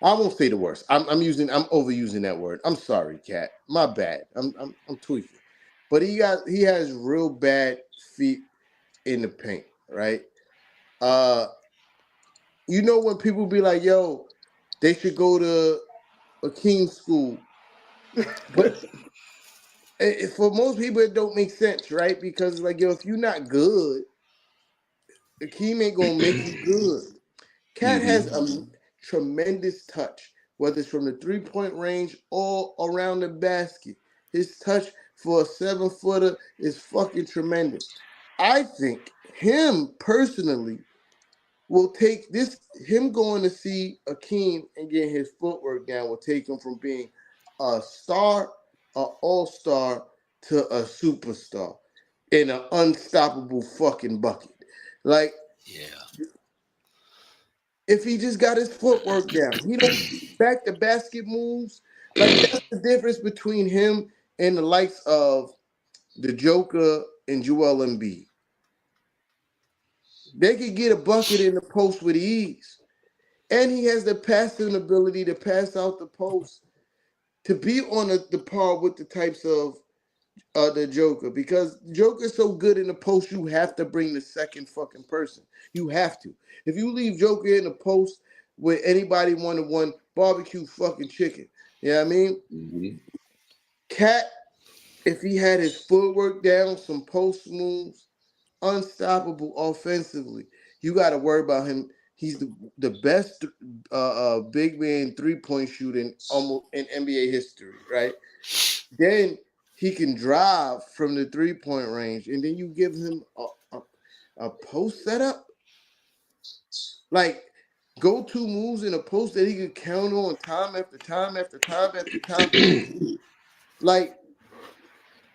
S4: I won't say the worst. I'm overusing that word. I'm sorry, Cat. My bad. I'm tweaking. But he has real bad feet in the paint, right? Uh, you know when people be like, "Yo, They should go to a King school. But for most people, it don't make sense, right? Because like, yo, if you're not good, Akeem ain't gonna make you good. Cat has
S1: Mm-hmm.
S4: a tremendous touch, whether it's from the 3-point range or around the basket. His touch for a 7-footer is fucking tremendous. I think him personally will take this. Him going to see Akeem and getting his footwork down will take him from being a star, an all-star, to a superstar in an unstoppable fucking bucket. Like,
S5: Yeah.
S4: if he just got his footwork down, he don't back the basket moves. Like, that's the difference between him and the likes of the Joker and Joel Embiid. They could get a bucket in the post with ease. And he has the passing ability to pass out the post to be on the par with the types of the Joker, because Joker's so good in the post, you have to bring the second fucking person. You have to. If you leave Joker in the post with anybody 1-to-1, barbecue fucking chicken. You know what I mean?
S1: Mm-hmm.
S4: Cat, if he had his footwork down, some post moves, unstoppable offensively. You got to worry about him. He's the best big man 3-point shooting almost in NBA history, right? Then he can drive from the 3-point range, and then you give him a post setup, like go-to moves in a post that he could count on time after time after time after time. Like,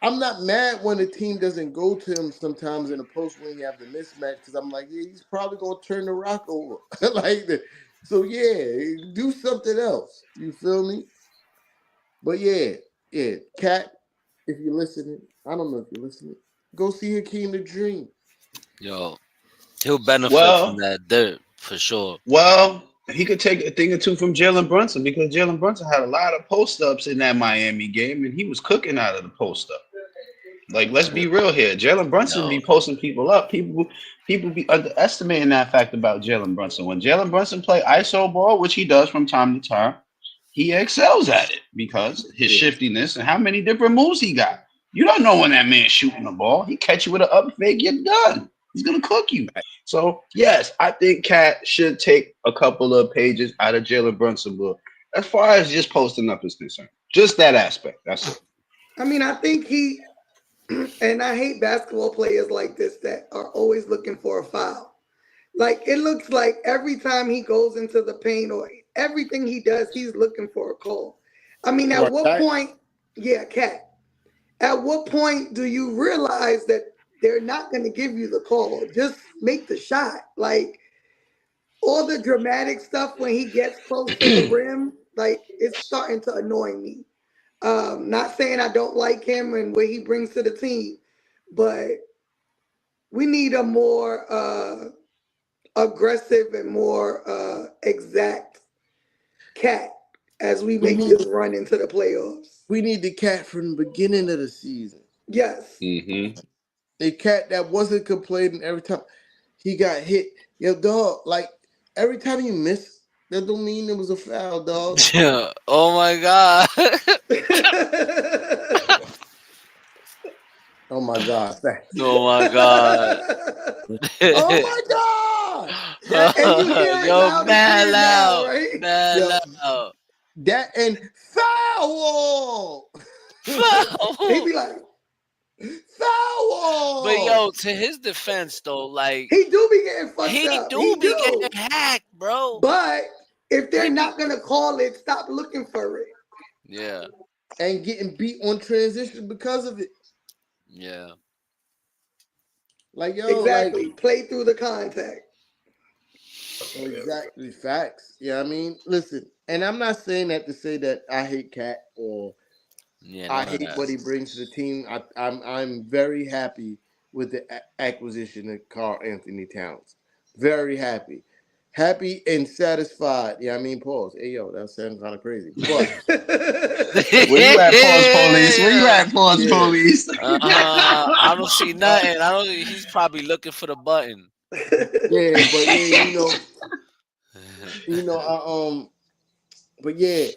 S4: I'm not mad when a team doesn't go to him sometimes in a post when you have the mismatch, because I'm like, yeah, he's probably gonna turn the rock over. So yeah, do something else. You feel me? But yeah, Cat, if you're listening, I don't know if you're listening, go see Hakeem the Dream.
S5: Yo, he'll benefit from
S1: Well,
S5: that dirt for sure.
S1: well, he could take a thing or two from Jalen Brunson because Jalen Brunson had a lot of post ups in that Miami game, and he was cooking out of the post up. Like, let's be real here. Jalen Brunson
S5: Yo,
S1: be posting people up. People be underestimating that fact about Jalen Brunson. When Jalen Brunson play ISO ball, which he does from time to time, he excels at it because his
S4: Yeah.
S1: shiftiness and how many different moves he got. You don't know when that man's shooting the ball. He catch you with an up fake, you're done. He's gonna cook you. So yes, I think Cat should take a couple of pages out of Jalen Brunson book as far as just posting up is concerned. Just that aspect. That's it.
S3: I mean, I think he, and I hate basketball players like this that are always looking for a foul. Like, it looks like every time he goes into the paint or everything he does, he's looking for a call. I mean, at
S4: Right.
S3: what point, yeah, Cat, at what point do you realize that they're not going to give you the call? Just make the shot. Like, all the dramatic stuff when he gets close to the rim, like, it's starting to annoy me. Not saying I don't like him and what he brings to the team, but we need a more aggressive and more exact Cat as we
S4: We
S3: make
S4: need
S3: this run into the playoffs.
S4: we need the Cat from the beginning of the season.
S3: Yes.
S1: Mm-hmm.
S4: A Cat that wasn't complaining every time he got hit. Yo, dog, like, every time you miss, that don't mean it was a foul, dog.
S5: yeah. Oh my god.
S4: Oh my God, thanks.
S5: oh my god.
S4: Oh my God. That
S3: And you hear it
S5: Yo,
S3: loud and
S5: mad
S3: clear now,
S5: loud,
S3: right?
S5: mad
S4: Yo,
S5: loud.
S4: that and foul.
S3: He
S5: Foul.
S3: be like,
S5: But
S4: Foul.
S5: yo, to his defense though, like
S3: he do be getting fucked
S5: he
S3: up.
S5: do
S3: He
S5: be getting
S3: do.
S5: hacked, bro.
S3: But if they're
S5: He be,
S3: not gonna call it, stop looking for it.
S5: yeah,
S4: And getting beat on transition because of it.
S5: yeah.
S4: Like, yo, like,
S3: Exactly. Play through the contact.
S4: exactly, facts. Yeah, I mean, listen, and I'm not saying that to say that I hate Cat or
S5: Yeah,
S4: I
S5: none of
S4: hate
S5: that.
S4: what he brings to the team. I'm very happy with the acquisition of Carl Anthony Towns. Very happy. Happy and satisfied. Yeah, I mean, pause. Hey, yo, that sounds kind of crazy. But,
S1: Where you at, pause police? Where you
S5: yeah.
S1: at, pause
S4: yeah,
S1: police?
S5: I don't see
S4: uh,
S5: nothing. I don't. He's probably looking for the button.
S4: yeah, but yeah, you know, I But yeah,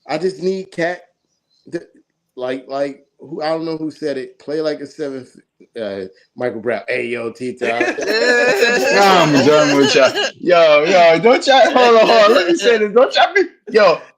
S4: I just need Cat. th- like who I don't know who said it. Play like a seven. Michael Brown. Hey yo, Tita.
S1: I'm done with y'all. Yo, don't y'all hold on. Let me say this. Don't y'all be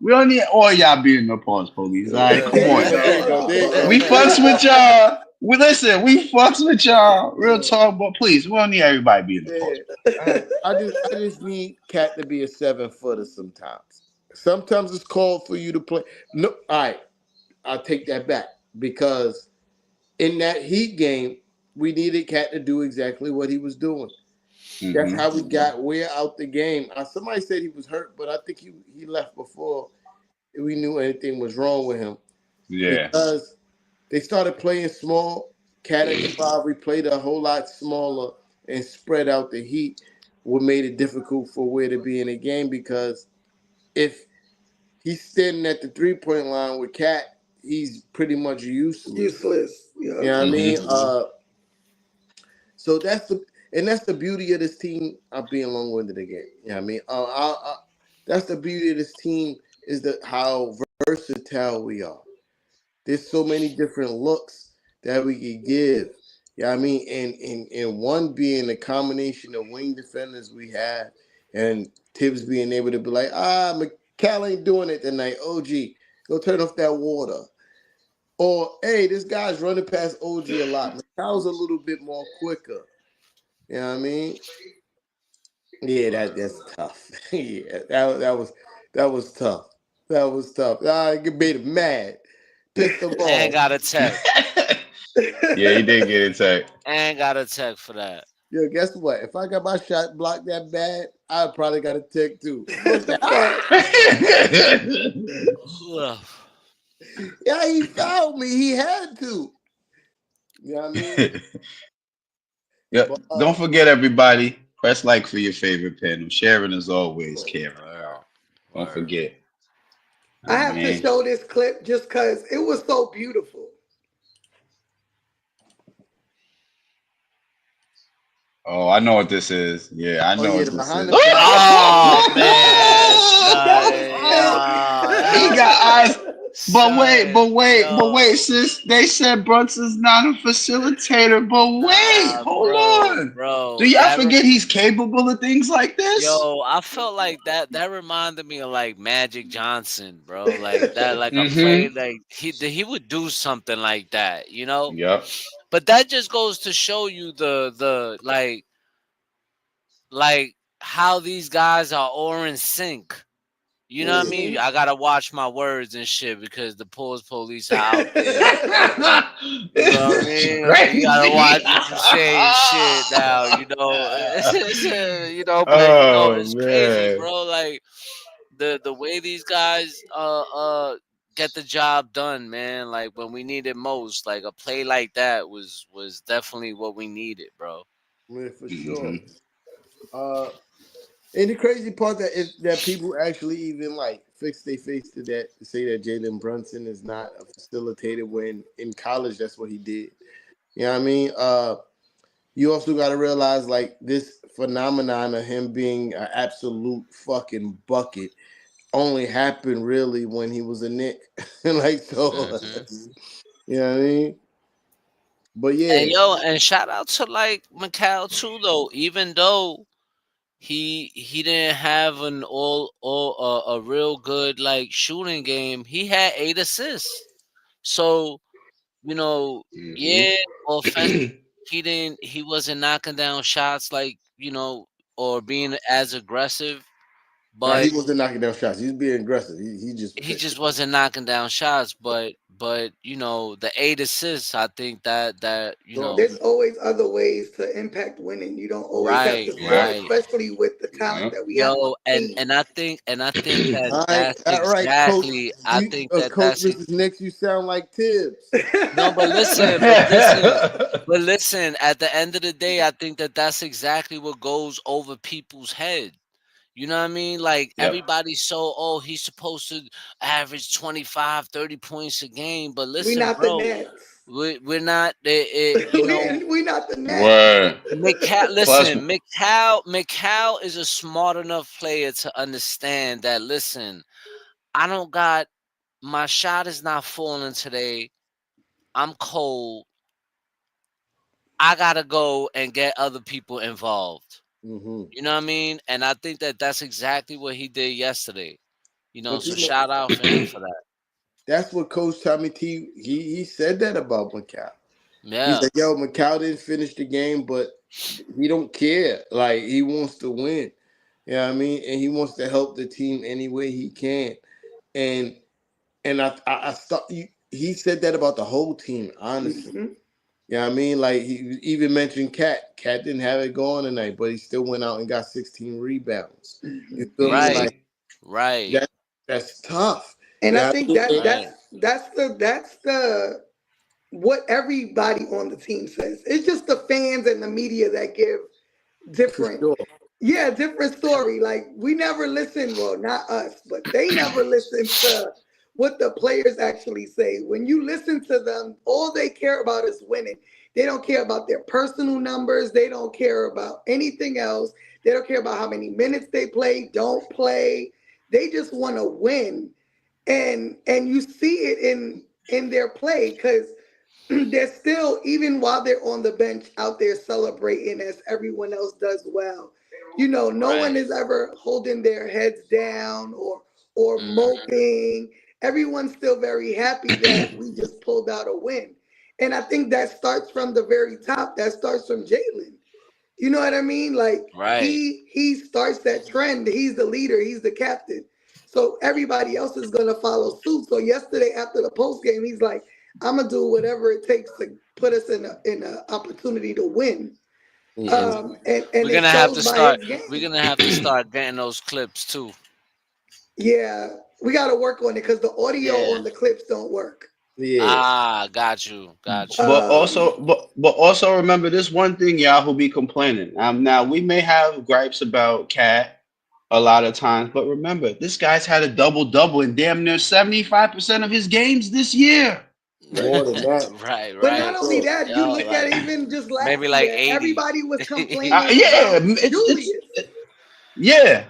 S1: we don't need all y'all being the pause police. All right, come
S4: There you
S1: on
S4: go. There
S1: now.
S4: you go. There you go.
S1: We fucks with y'all. We fucks with y'all. Real talk, but please, we don't need everybody being the
S4: Yeah.
S1: pause
S4: I just need Cat to be a 7 footer sometimes. Sometimes it's called for you to play. No, all right, I'll take that back because in that Heat game, we needed Cat to do exactly what he was doing.
S1: police.
S4: That's how we got way out the game. Somebody said he was hurt, but I think he left before we knew anything was wrong with him
S1: Yeah.
S4: because they started playing small. Cat at the five, we played a whole lot smaller and spread out the Heat. What made it difficult for where to be in the game because if he's standing at the 3 point line with Cat, he's pretty much useless.
S3: Useless.
S4: You
S3: Yep.
S4: know what I mean?
S1: Mm-hmm.
S4: So that's the beauty of this team. I'm being long winded again. You know what I mean? That's the beauty of this team is that how versatile we are. There's so many different looks that we could give. Yeah, I mean, and one being the combination of wing defenders we have, and Tibbs being able to be like, McCall ain't doing it tonight. OG, go turn off that water. Or hey, this guy's running past OG a lot. McCall's a little bit more quicker. You know what I mean? Yeah, that's tough. Yeah, that was tough. That was tough. It made him mad, pissed him
S5: And
S4: off.
S5: got a tech.
S1: Yeah, he did get attacked.
S5: And got a tech for that.
S4: Yo, guess what? If I got my shot blocked that bad, I probably got a tick too. I was like,
S3: Fact.
S5: Ugh.
S4: yeah, he fouled me. He had to. You know what I mean?
S1: Yeah,
S4: But
S1: don't forget everybody. Press like for your favorite panel. Sharing as always, Cameron.
S5: Wow.
S1: Don't
S5: Word.
S1: forget.
S3: I
S1: I
S3: have to
S1: mean,
S3: show this clip just because it was so beautiful.
S1: oh, I know what this is. Yeah, I
S4: oh
S1: know
S4: yeah,
S1: what
S4: the
S1: this
S4: behind
S1: is.
S4: the back.
S5: Oh man,
S3: That
S5: son.
S3: was
S1: He
S5: Yo,
S1: got eyes.
S5: son,
S1: But wait,
S5: yo.
S1: sis. They said Brunson's not a facilitator. But wait,
S5: Nah,
S1: hold
S5: bro,
S1: on. Do
S5: bro.
S1: y'all forget he's capable of things like this?
S5: Yo, I felt like that reminded me of like Magic Johnson, bro. Like that, like a play,
S1: Mm-hmm.
S5: like he would do something like that, you know.
S1: Yep.
S5: But that just goes to show you the like how these guys are all in sync. You know what I mean?
S3: Mhm.
S5: I gotta watch my words and shit because the pause police are out there. You know what I
S1: This is
S5: mean? You gotta
S1: crazy.
S5: watch what you say and shit now, you know. You know, but you know,
S1: Oh
S5: it's crazy,
S1: man.
S5: bro. Like the way these guys get the job done, man. Like when we need it most, like a play like that was definitely what we needed, bro.
S4: Yeah, for sure.
S1: Hmm.
S4: Uh, and the crazy part that people actually even like fix their face to that to say that Jalen Brunson is not a facilitator when in college that's what he did. You know what I mean? You also got to realize like this phenomenon of him being an absolute fucking bucket only happened really when he was a Nick. Like so,
S5: Hmm.
S4: you know what I mean? But
S5: And
S4: yeah,
S5: yo, and shout out to like Mikal too, though. Even though he didn't have an all a real good like shooting game, he had 8 assists. So you know,
S1: Hmm.
S5: yeah, offense. He wasn't knocking down shots like or being as aggressive,
S4: nah, he
S5: but
S4: wasn't knocking down shots. He was being aggressive. He just
S5: he just wasn't knocking down shots. But the 8 assists, I think that
S4: talking.
S3: There's always other ways to impact winning. You don't always have
S5: right,
S3: to score,
S1: Yep.
S5: right.
S3: especially with the talent
S1: Yep.
S3: that we have on
S5: Yo,
S3: the
S5: and
S3: team.
S5: and I think that
S4: All right,
S5: that's
S4: all right, Coach.
S5: exactly. I think that
S4: Coach Mrs. Nix, you sound like Tibbs.
S5: no, but listen. At the end of the day, I think that that's exactly what goes over people's head. You know what I mean? Like
S1: Yep.
S5: everybody's so, oh, he's supposed to average 25, 30 points a game. But
S3: We
S5: listen,
S3: not the
S5: bro,
S3: Nets.
S5: we're not
S3: We not the Nets.
S1: Word. Plus,
S5: Listen, McCall is a smart enough player to understand that. Listen, I don't got my shot is not falling today. I'm cold. I gotta go and get other people involved.
S4: Hmm.
S5: You know what I mean? And I think that that's exactly what he did yesterday.
S4: But
S5: So shout out for him for that.
S4: that's what Coach Tommy T he said that about Macau. He's
S5: Yeah,
S4: like, yo, Macau didn't finish the game, but he don't care. Like he wants to win. You know what I mean? And he wants to help the team any way he can. And I thought he said that about the whole team, honestly.
S3: Mhm.
S4: You know what I mean? Like he even mentioned Cat. Cat didn't have it going tonight, but he still went out and got 16 rebounds. You
S3: Mhm.
S4: feel me?
S5: right,
S4: Like
S1: Easy.
S5: right,
S4: that that's tough.
S3: And I
S4: Yeah,
S3: think that
S5: right,
S3: that's the what everybody on the team says. It's just the fans and the media that give
S4: for
S3: different,
S4: sure.
S3: yeah, different story. Like we never listen, well, not us, but they never listen to what the players actually say. When you listen to them, all they care about is winning. They don't care about their personal numbers. They don't care about anything else. They don't care about how many minutes they play, don't play. They just want to win. And you see it in their play because they're still, even while they're on the bench, out there celebrating as everyone else does well. No one
S5: right.
S3: is ever holding their heads down or
S5: Hmm.
S3: moping. Everyone's still very happy that we just pulled out a win. And I think that starts from the very top. That starts from Jalen. You know what I mean? Like
S5: Right,
S3: he starts that trend. He's the leader. He's the captain. So everybody else is gonna follow suit. So yesterday after the post game, he's like, "I'm gonna do whatever it takes to put us in a opportunity to win."
S4: Hmm.
S3: And
S5: we're
S3: it
S5: gonna have
S3: shows
S5: to
S3: by
S5: start.
S3: his
S5: We're
S3: game.
S5: gonna have to start getting those clips too.
S3: Yeah, we got to work on it because the audio
S5: Yeah.
S3: on the clips don't work.
S4: Yeah.
S5: Ah, got you, got you.
S1: But
S3: Um,
S1: also, but also remember this one thing, y'all who be complaining. Now we may have gripes about Cat a lot of times, but remember this guy's had a double double in damn near 75% of his games this year.
S4: More than that.
S5: Right,
S3: but
S4: For
S3: not
S5: right.
S3: only
S4: sure.
S3: that, you
S5: Yo,
S3: look at
S5: like
S3: it, even just
S5: maybe
S3: last
S5: like
S3: year,
S5: 80.
S3: everybody was complaining
S1: Yeah,
S3: about
S1: it's
S3: Julius.
S1: yeah,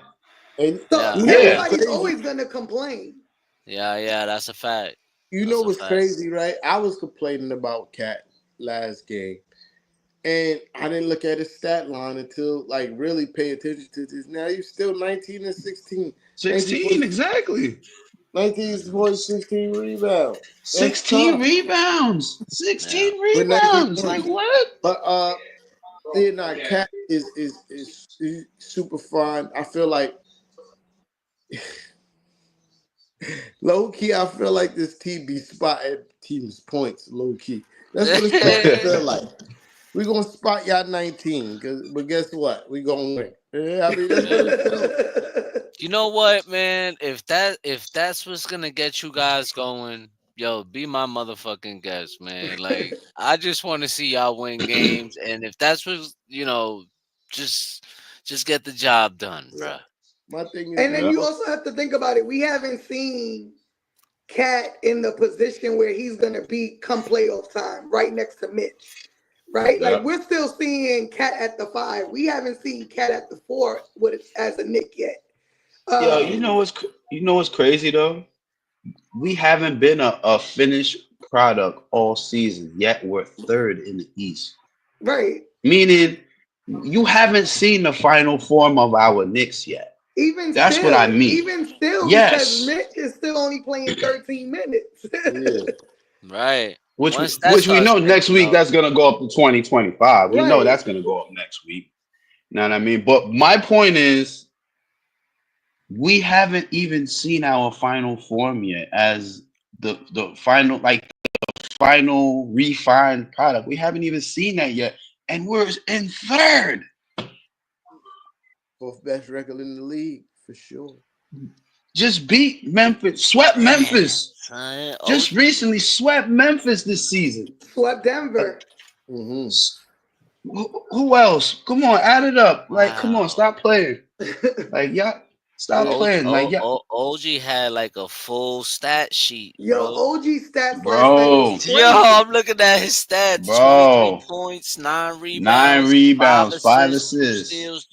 S4: And
S3: So
S5: Yeah,
S4: you know what's
S1: yeah.
S3: everybody's
S4: crazy?
S3: always gonna complain.
S5: yeah. That's a fact.
S4: You know
S5: That's a
S4: what's
S5: fact.
S4: crazy, right? I was complaining about Cat last game. And I didn't look at his stat line until like really pay attention to this. Now he's still 19 and 16. 19
S1: 16
S4: points,
S1: exactly.
S4: 19 points, 16 rebounds. That's
S1: 16
S4: tough.
S1: rebounds.
S5: Yeah.
S1: 16
S4: With 19
S1: rebounds. Like
S4: points.
S1: what?
S4: But yeah, nah, Cat is super fun. I feel like low key, I feel like this team be spotting teams' points, low key. That's what it's starting to feel like. We're gonna spot y'all 19, but guess what? We gonna win. Yeah, I mean that's what it feels.
S5: You know what, man? If that's what's gonna get you guys going, yo, be my motherfucking guest, man. Like I just want to see y'all win games, and if that's what just just get the job done,
S4: Yeah.
S5: bruh.
S4: My thing is,
S3: And then
S1: Yeah.
S3: you also have to think about it. We haven't seen Cat in the position where he's gonna be come playoff time, right next to Mitch. Right? Like
S1: Yeah.
S3: we're still seeing Cat at the five. We haven't seen Cat at the four with as a Nick yet.
S1: Yo,
S3: Um,
S1: you know what's crazy though? We haven't been a finished product all season, yet we're third in the East.
S3: right.
S1: Meaning you haven't seen the final form of our Knicks yet.
S3: Even
S1: That's what I
S3: still,
S1: mean.
S3: even still, because
S1: Yes.
S3: Mitch is still only playing 13 minutes.
S4: yeah.
S5: Right.
S1: Which
S5: Once that
S1: which we
S5: starts
S1: know next
S5: picking
S1: week
S5: up,
S1: that's gonna go up to 2025. We know
S3: Right.
S1: that's gonna go up next week. You know what I mean? But my point is we haven't even seen our final form yet as the final final refined product. We haven't even seen that yet. And we're in third.
S4: Fourth best record in the league for sure.
S1: Just beat Memphis, swept
S5: damn,
S1: Memphis.
S5: son.
S1: Just recently swept Memphis this season.
S3: Swept
S1: Uh,
S3: Denver.
S4: Hmm.
S1: who else? Come on, add it up. Like, come on,
S5: Wow.
S1: stop playing. Like, yeah, stop
S4: Yeah.
S1: playing. Like, yeah,
S5: OG had like a full stat sheet,
S3: Yo,
S5: bro.
S3: OG stats last night was
S1: bro,
S5: Yo,
S3: crazy.
S5: I'm looking at his stats: 23
S1: bro.
S5: points, 9
S1: Nine
S5: rebounds, 5
S1: rebounds, five
S5: assists, 2
S1: assists,
S5: steals,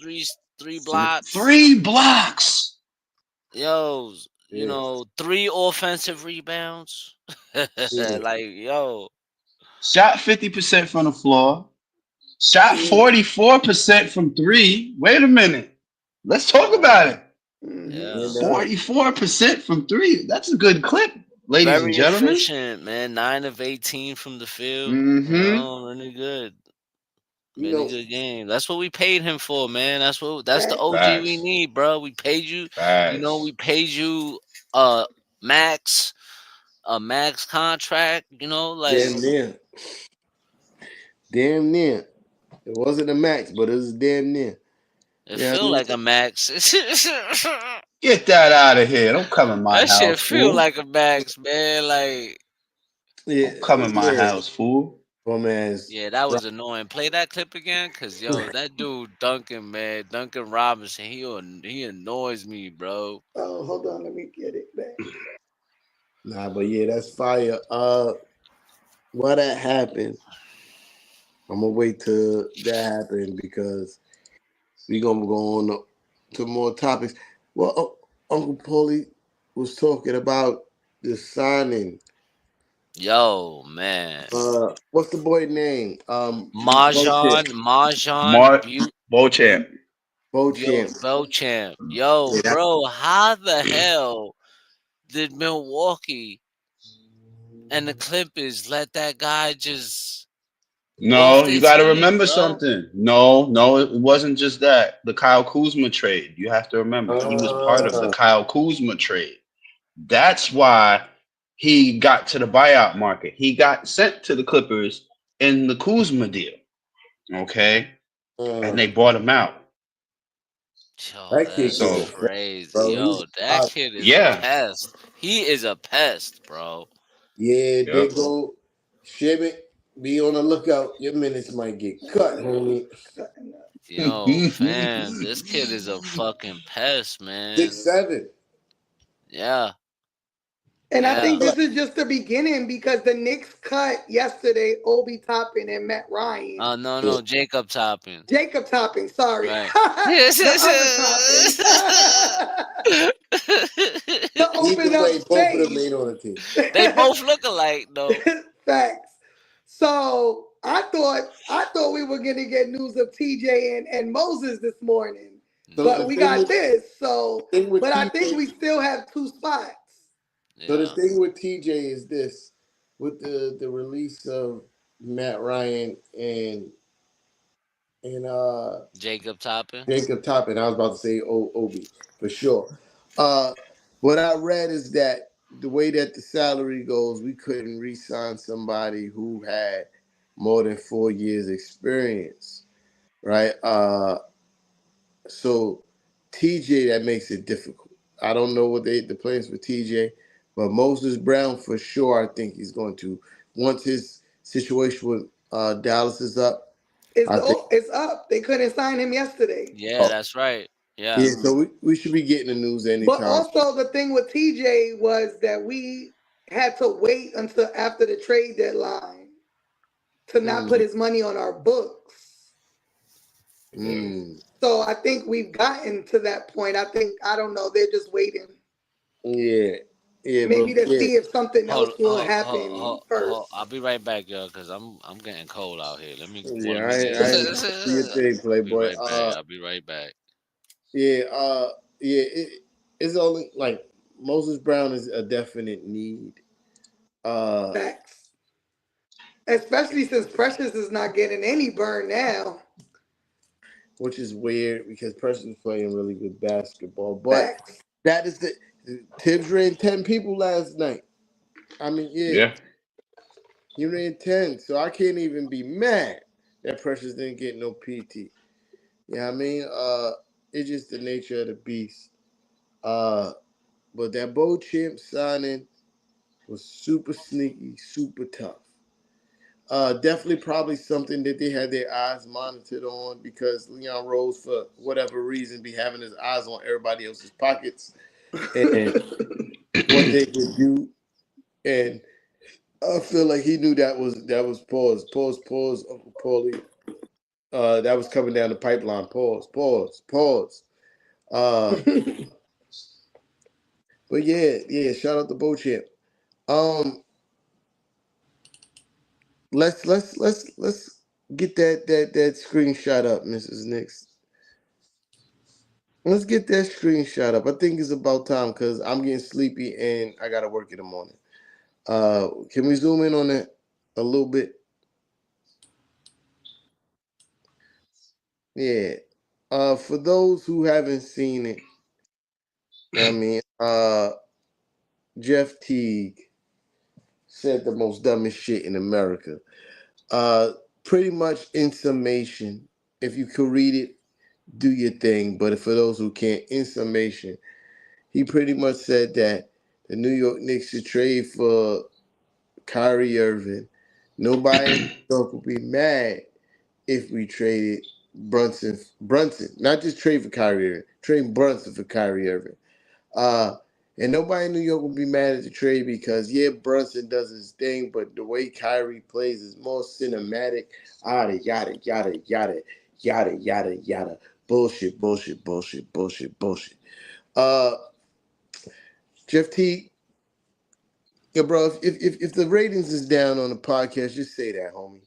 S5: three blocks.
S1: three blocks.
S5: Yo,
S4: Yeah.
S5: 3 offensive rebounds.
S4: Yeah.
S5: Like, yo,
S1: Shot 50% from the floor. Shot
S3: Mm,
S1: 44% from three. Wait a minute. Let's talk about it.
S3: mhm.
S5: yeah.
S4: And
S1: 44% from three. That's a good clip, ladies and
S5: Very
S1: gentlemen.
S5: efficient, man. 9 of 18 from the field.
S1: Mm-hmm.
S5: Really good.
S4: you
S5: Really
S4: know,
S5: good game. That's what we paid him for, man. That's the
S3: Facts.
S5: OG we
S1: Facts.
S5: need, bro. We paid you.
S1: Facts.
S5: We paid you uh max a max contract. Like
S4: damn near, damn near. It wasn't a max, but it was damn near.
S5: it
S4: Yeah, I
S5: feel
S4: mean,
S5: like a max.
S1: Get that out of here. Don't come in my
S5: That shit
S1: house,
S5: feel
S1: fool.
S5: like a max, man. Like,
S4: yeah,
S1: Don't come in my
S4: yeah.
S1: house, fool.
S4: Well, man,
S5: yeah, that was annoying. Play that clip again, cause yo, that dude Duncan, man, Duncan Robinson, he annoys me, bro.
S3: Oh, hold on, let me get it back.
S4: nah, but yeah, that's fire. Why that happened? I'm gonna wait till that happened because we gonna go on to more topics. Well, Uncle Paulie was talking about the signing.
S5: Yo, man,
S4: What's the boy name? Bochamp.
S5: Marjan,
S1: Mark Beauchamp.
S4: Bochamp.
S5: Belchamp. Yo,
S4: Yeah,
S5: bro, how the hell did Milwaukee and the Clippers let that guy just go off
S1: No,
S5: their
S1: you got to
S5: team,
S1: remember
S5: bro?
S1: something. No, it wasn't just that. The Kyle Kuzma trade. You have to remember he was part of the
S4: uh,
S1: Kyle Kuzma trade. That's why he got to the buyout market. He got sent to the Clippers in the Kuzma deal. Okay, and
S4: uh,
S1: they bought him out.
S5: Yo,
S4: that kid
S5: that's
S4: can
S1: So
S4: defend,
S5: crazy.
S4: bro.
S5: Yo, that kid is a
S1: yeah,
S5: pest. He is a pest, bro.
S4: Yeah, they
S1: yep.
S4: go. Shimmy, be on the lookout. Your minutes might get cut, homie.
S5: Yo, fam, this kid is a fucking pest, man.
S4: 6'7".
S5: Yeah,
S3: And I
S5: yeah.
S3: think this is just the beginning because the Knicks cut yesterday Obi Toppin and Matt Ryan.
S5: No,
S4: Yeah.
S5: no, Jacob Toppin.
S3: Jacob Toppin, sorry.
S5: Right.
S3: The other Toppin. To
S4: Either
S3: open up
S4: way, both of them
S3: space.
S4: made on the team.
S5: They both look alike, though.
S3: Facts. So I thought we were gonna get news of TJ and Moses this morning,
S4: So
S3: but
S4: the
S5: No.
S3: we
S4: thing
S3: got
S4: with
S3: this. So,
S4: thing with
S3: but I think
S4: TJ,
S3: we still have two spots.
S4: so the
S5: Yeah.
S4: thing with TJ is this: with the release of Matt Ryan and
S5: Jacob Toppin.
S4: Jacob Toppin. I was about to say Obi for sure. Uh, what I read is that the way that the salary goes, we couldn't re-sign somebody who had more than 4 years experience, right? So TJ, that makes it difficult. I don't know what the plans for TJ, but Moses Brown for sure. I think he's going to once his situation with Dallas is up. I think.
S3: It's up. They couldn't sign him yesterday.
S5: Yeah, that's right. Yeah.
S4: Yeah, so we should be getting the news
S3: But
S4: anytime.
S3: also the thing with TJ was that we had to wait until after the trade deadline to not put
S4: Mm,
S3: his money on our books.
S4: mm,
S3: So I think we've gotten to that point. I don't know. They're just waiting,
S4: yeah, yeah, but
S3: maybe to
S4: yeah,
S3: see if something
S5: Hold,
S3: else will
S5: hold, hold,
S3: happen
S5: hold, hold.
S3: first.
S5: I'll be right back, yo, cause I'm getting cold out here. Let me
S4: yeah.
S5: let me get.
S4: I ain't do your thing,
S5: I'll be
S4: Playboy.
S5: right back. I'll be right back.
S4: Yeah, yeah. It's only like Moses Brown is a definite need. Uh,
S3: Facts. Especially since Precious is not getting any burn now.
S4: which is weird because Preston's playing really good basketball, but
S3: Facts.
S4: that is the Tibbs ran 10 people last night. I mean, yeah,
S1: Yeah.
S4: he ran 10, so I can't even be mad that Precious didn't get no PT. Yeah, I mean, it's just the nature of the beast. Uh, but that Bo Champ signing was super sneaky, super tough. Definitely, probably something that they had their eyes monitored on because Leon Rose, for whatever reason, be having his eyes on everybody else's pockets and what they could do. And I feel like he knew that was pause, Uncle Paulie. That was coming down the pipeline. Pause. Uh, But yeah, yeah. Shout out to Bochamp. Um, let's get that screenshot up, Mrs. Nix. Let's get that screenshot up. I think it's about time because I'm getting sleepy and I gotta work in the morning. Can we zoom in on that a little bit? Yeah. For those who haven't seen it, I mean, Jeff Teague said the most dumbest shit in America. Uh, Pretty much in summation, if you could read it, do your thing. But for those who can't, in summation, he pretty much said that the New York Knicks should trade for Kyrie Irving. Nobody in New York will be mad if we traded Brunson, not just trade for Kyrie Irving, trade Brunson for Kyrie Irving. Uh, and nobody in New York will be mad at the trade because yeah, Brunson does his thing, but the way Kyrie plays is more cinematic. Yada yada yada yada yada yada yada. Bullshit, bullshit, bullshit, bullshit, bullshit. Uh, Jeff T, yeah, bro. If the ratings is down on the podcast, just say that, homie.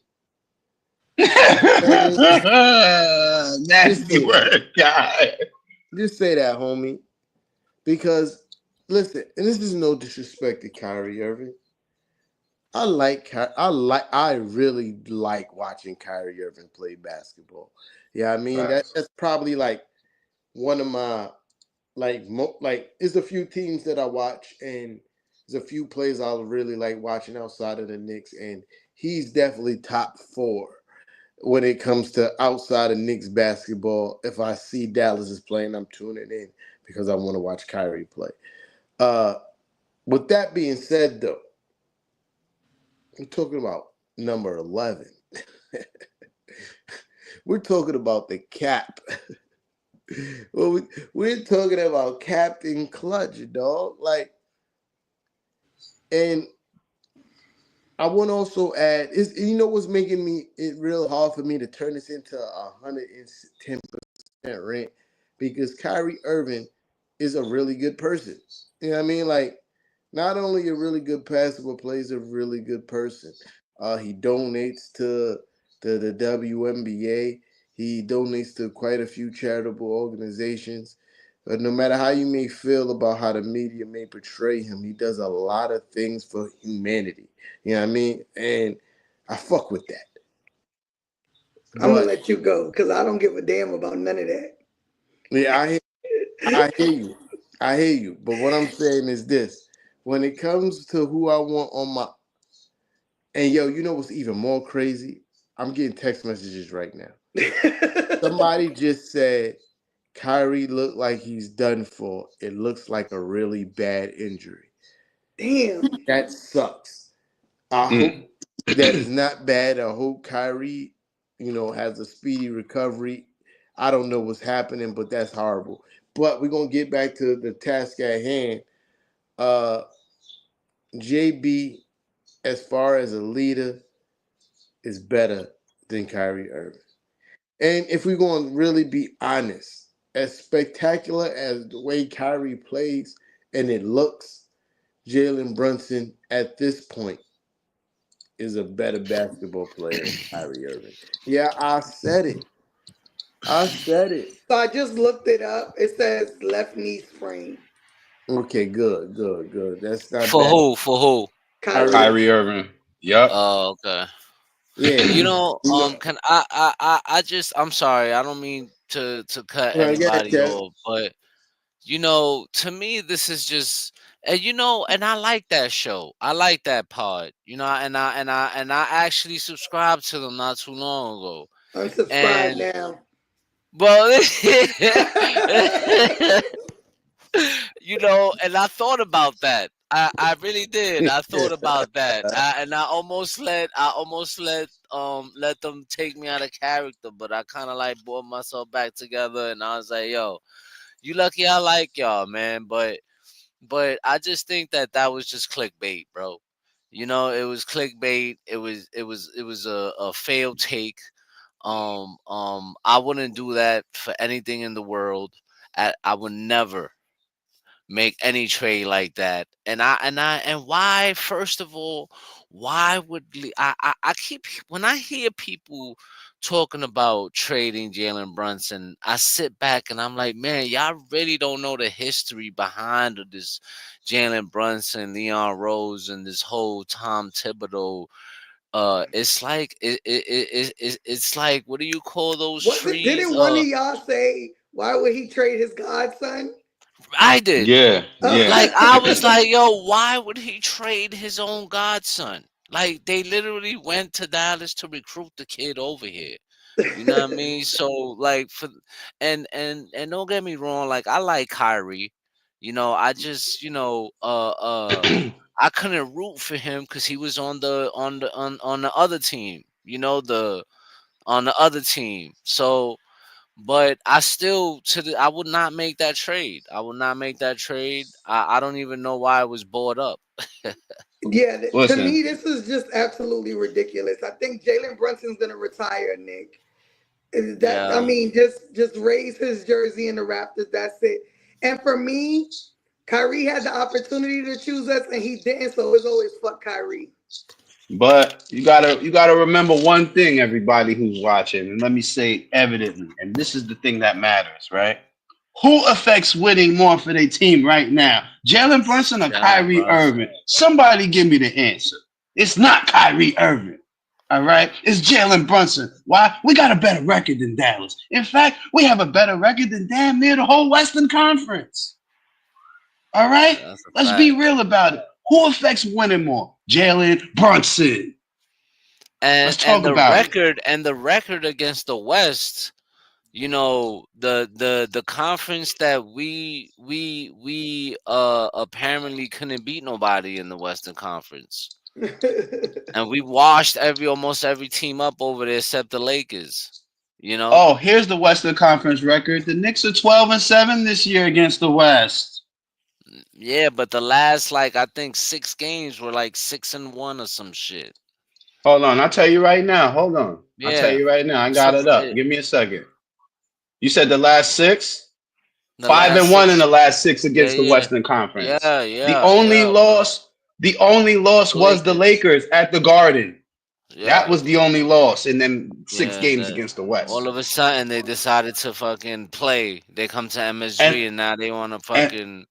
S4: Just
S1: Nasty
S4: say that.
S1: word, guy.
S4: Just say that, homie. Because listen, and this is no disrespect to Kyrie Irving. I really like watching Kyrie Irving play basketball. Yeah, I mean
S1: Facts.
S4: that's probably like one of my like there's a few teams that I watch and there's a few plays I really like watching outside of the Knicks and he's definitely top 4 when it comes to outside of Knicks basketball. If I see Dallas is playing, I'm tuning in because I want to watch Kyrie play. Uh, with that being said, though, we're talking about number 11. We're talking about the cap. well, we're talking about Captain Clutch, dog. Like, and I want to also add, is you know what's making me it real hard for me to turn this into 110% rent because Kyrie Irving is a really good person. You know what I mean? Like, not only a really good passer, but plays a really good person. He donates to the WNBA. He donates to quite a few charitable organizations. But no matter how you may feel about how the media may portray him, he does a lot of things for humanity. You know what I mean? And I fuck with that.
S3: I'm gonna
S4: But
S3: let you go because I don't give a damn about none of that.
S4: yeah, I hear you. I hear you. But what I'm saying is this. When it comes to who I want on my and yo, you know what's even more crazy? I'm getting text messages right now. Somebody just said Kyrie looked like he's done for. It looks like a really bad injury.
S3: Damn.
S4: That sucks. I hope
S1: Mm.
S4: that is not bad. I hope Kyrie, has a speedy recovery. I don't know what's happening, but that's horrible. But we're gonna get back to the task at hand. Uh JB, as far as a leader, is better than Kyrie Irving. And if we're going to really be honest, as spectacular as the way Kyrie plays and it looks, Jalen Brunson at this point is a better basketball player than Kyrie Irving. Yeah, I said it. I said it.
S3: So I just looked it up. It says left knee sprain.
S4: Okay, good, good, good. That's not
S5: For
S4: bad.
S5: who? For who?
S3: Kyrie.
S4: Kyrie,
S1: Kyrie Irving. Yup.
S5: Oh, okay.
S4: yeah.
S5: You know,
S4: You know,
S5: can I just I'm sorry, I don't mean to cut
S4: no, get it,
S5: anybody
S4: Kev.
S5: off, but to me this is just and I like that show. I like that pod. And I actually subscribed to them not too long ago.
S3: Unsubscribe
S5: And
S3: now.
S5: well, and I thought about that. I really did. I thought about that. And I almost let them take me out of character, but I kind of like brought myself back together, and I was like, "Yo, you lucky I like y'all, man." But I just think that was just clickbait, bro. It was clickbait. It was a failed take. I wouldn't do that for anything in the world. I would never, make any trade like that. And why? First of all, why would I keep when I hear people talking about trading Jalen Brunson, I sit back and I'm like, man, y'all really don't know the history behind of this Jalen Brunson, Leon Rose, and this whole Tom Thibodeau. It's like it's like, what do you call those
S3: Was it?
S5: trees?
S3: Didn't one of y'all say why would he trade his godson?
S5: I did.
S1: Yeah, yeah.
S5: Like, I was like, yo, why would he trade his own godson? Like, they literally went to Dallas to recruit the kid over here. You know what I mean? So, like, for and don't get me wrong, like, I like Kyrie. I just, I couldn't root for him because he was on the other team. The on the other team. So, but I still I would not make that trade. I would not make that trade. I don't even know why it was bought up.
S3: Yeah, to
S1: Listen,
S3: me, this is just absolutely ridiculous. I think Jalen Brunson's gonna retire, Nick. That I
S5: Yeah,
S3: mean, just raise his jersey in the Raptors. That's it. And for me, Kyrie had the opportunity to choose us, and he didn't. So it's always fuck Kyrie.
S1: but you gotta remember one thing, everybody who's watching, and let me say evidently, and this is the thing that matters, right? Who affects winning more for their team right now? Jalen Brunson or
S5: Jalen
S1: Kyrie
S5: Brunson.
S1: Irving? Somebody give me the answer. It's not Kyrie Irving. All right, it's Jalen Brunson. Why? We got a better record than Dallas. In fact, we have a better record than damn near the whole Western Conference. All right,
S5: That's a
S1: let's be
S5: fact.
S1: real about it. Who affects winning more? Jalen Brunson.
S5: And
S1: Let's talk about it.
S5: the record against the West. The conference that we apparently couldn't beat nobody in the Western Conference, and we washed almost every team up over there except the Lakers. You know.
S1: Oh, here's the Western Conference record. The Knicks are 12-7 this year against the West.
S5: Yeah, but the last, like, I think 6 games were like 6-1 or some shit.
S1: Hold on, I'll tell you right now. Hold on. I'll tell
S5: Yeah.
S1: you right now. I got
S5: So
S1: it up. Give me a second. You said the last six?
S5: the
S1: Five
S5: last
S1: and one in
S5: six.
S1: the last six
S5: Yeah,
S1: against the
S5: yeah,
S1: Western Conference.
S5: yeah,
S1: The
S5: yeah,
S1: only
S5: yeah, bro.
S1: loss, the only loss
S5: The
S1: was the
S5: Lakers.
S1: Lakers at the Garden. That
S5: Yeah,
S1: was the only loss in them six
S5: yeah.
S1: games against the
S5: All
S1: West.
S5: of a sudden they decided to fucking play. They come to
S1: And
S5: MSG and now they want to
S1: and
S5: fucking.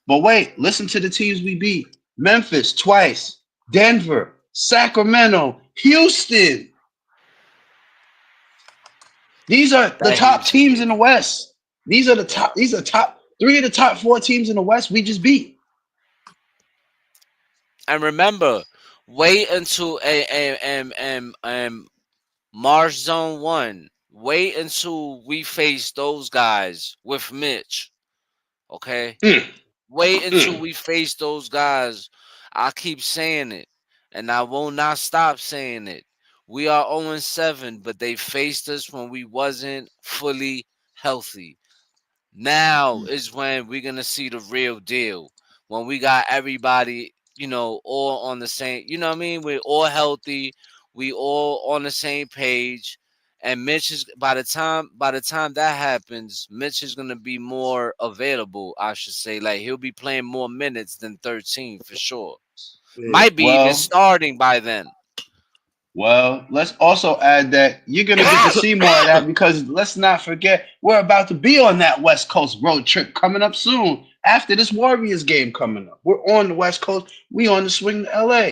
S1: but wait, listen to the teams we beat. Memphis twice, Denver, Sacramento, Houston. These are the
S5: That
S1: top
S5: Houston
S1: teams in
S5: team.
S1: the West. These are the
S5: Yeah.
S1: top. These are top three of the top four teams in the West. We just beat.
S5: And remember, wait until March Zone 1. Wait until we face those guys with Mitch. Okay?
S1: Mm,
S5: Wait until
S1: mm.
S5: we face those guys. I keep saying it, and I will not stop saying it. We are 0-7, but they faced us when we wasn't fully healthy. Now is when we're gonna see the real deal. When we got everybody, all on the same, what I mean? We're all healthy, we all on the same page. And Mitch is by the time that happens, Mitch is gonna be more available, I should say. Like, he'll be playing more minutes than 13 for sure.
S4: Yeah.
S5: Might be even
S1: Well,
S5: starting by then.
S1: let's also add that you're gonna get to see more of that because let's not forget we're about to be on that West Coast road trip coming up soon. After this Warriors game coming up, we're on the West Coast. We on the swing to LA.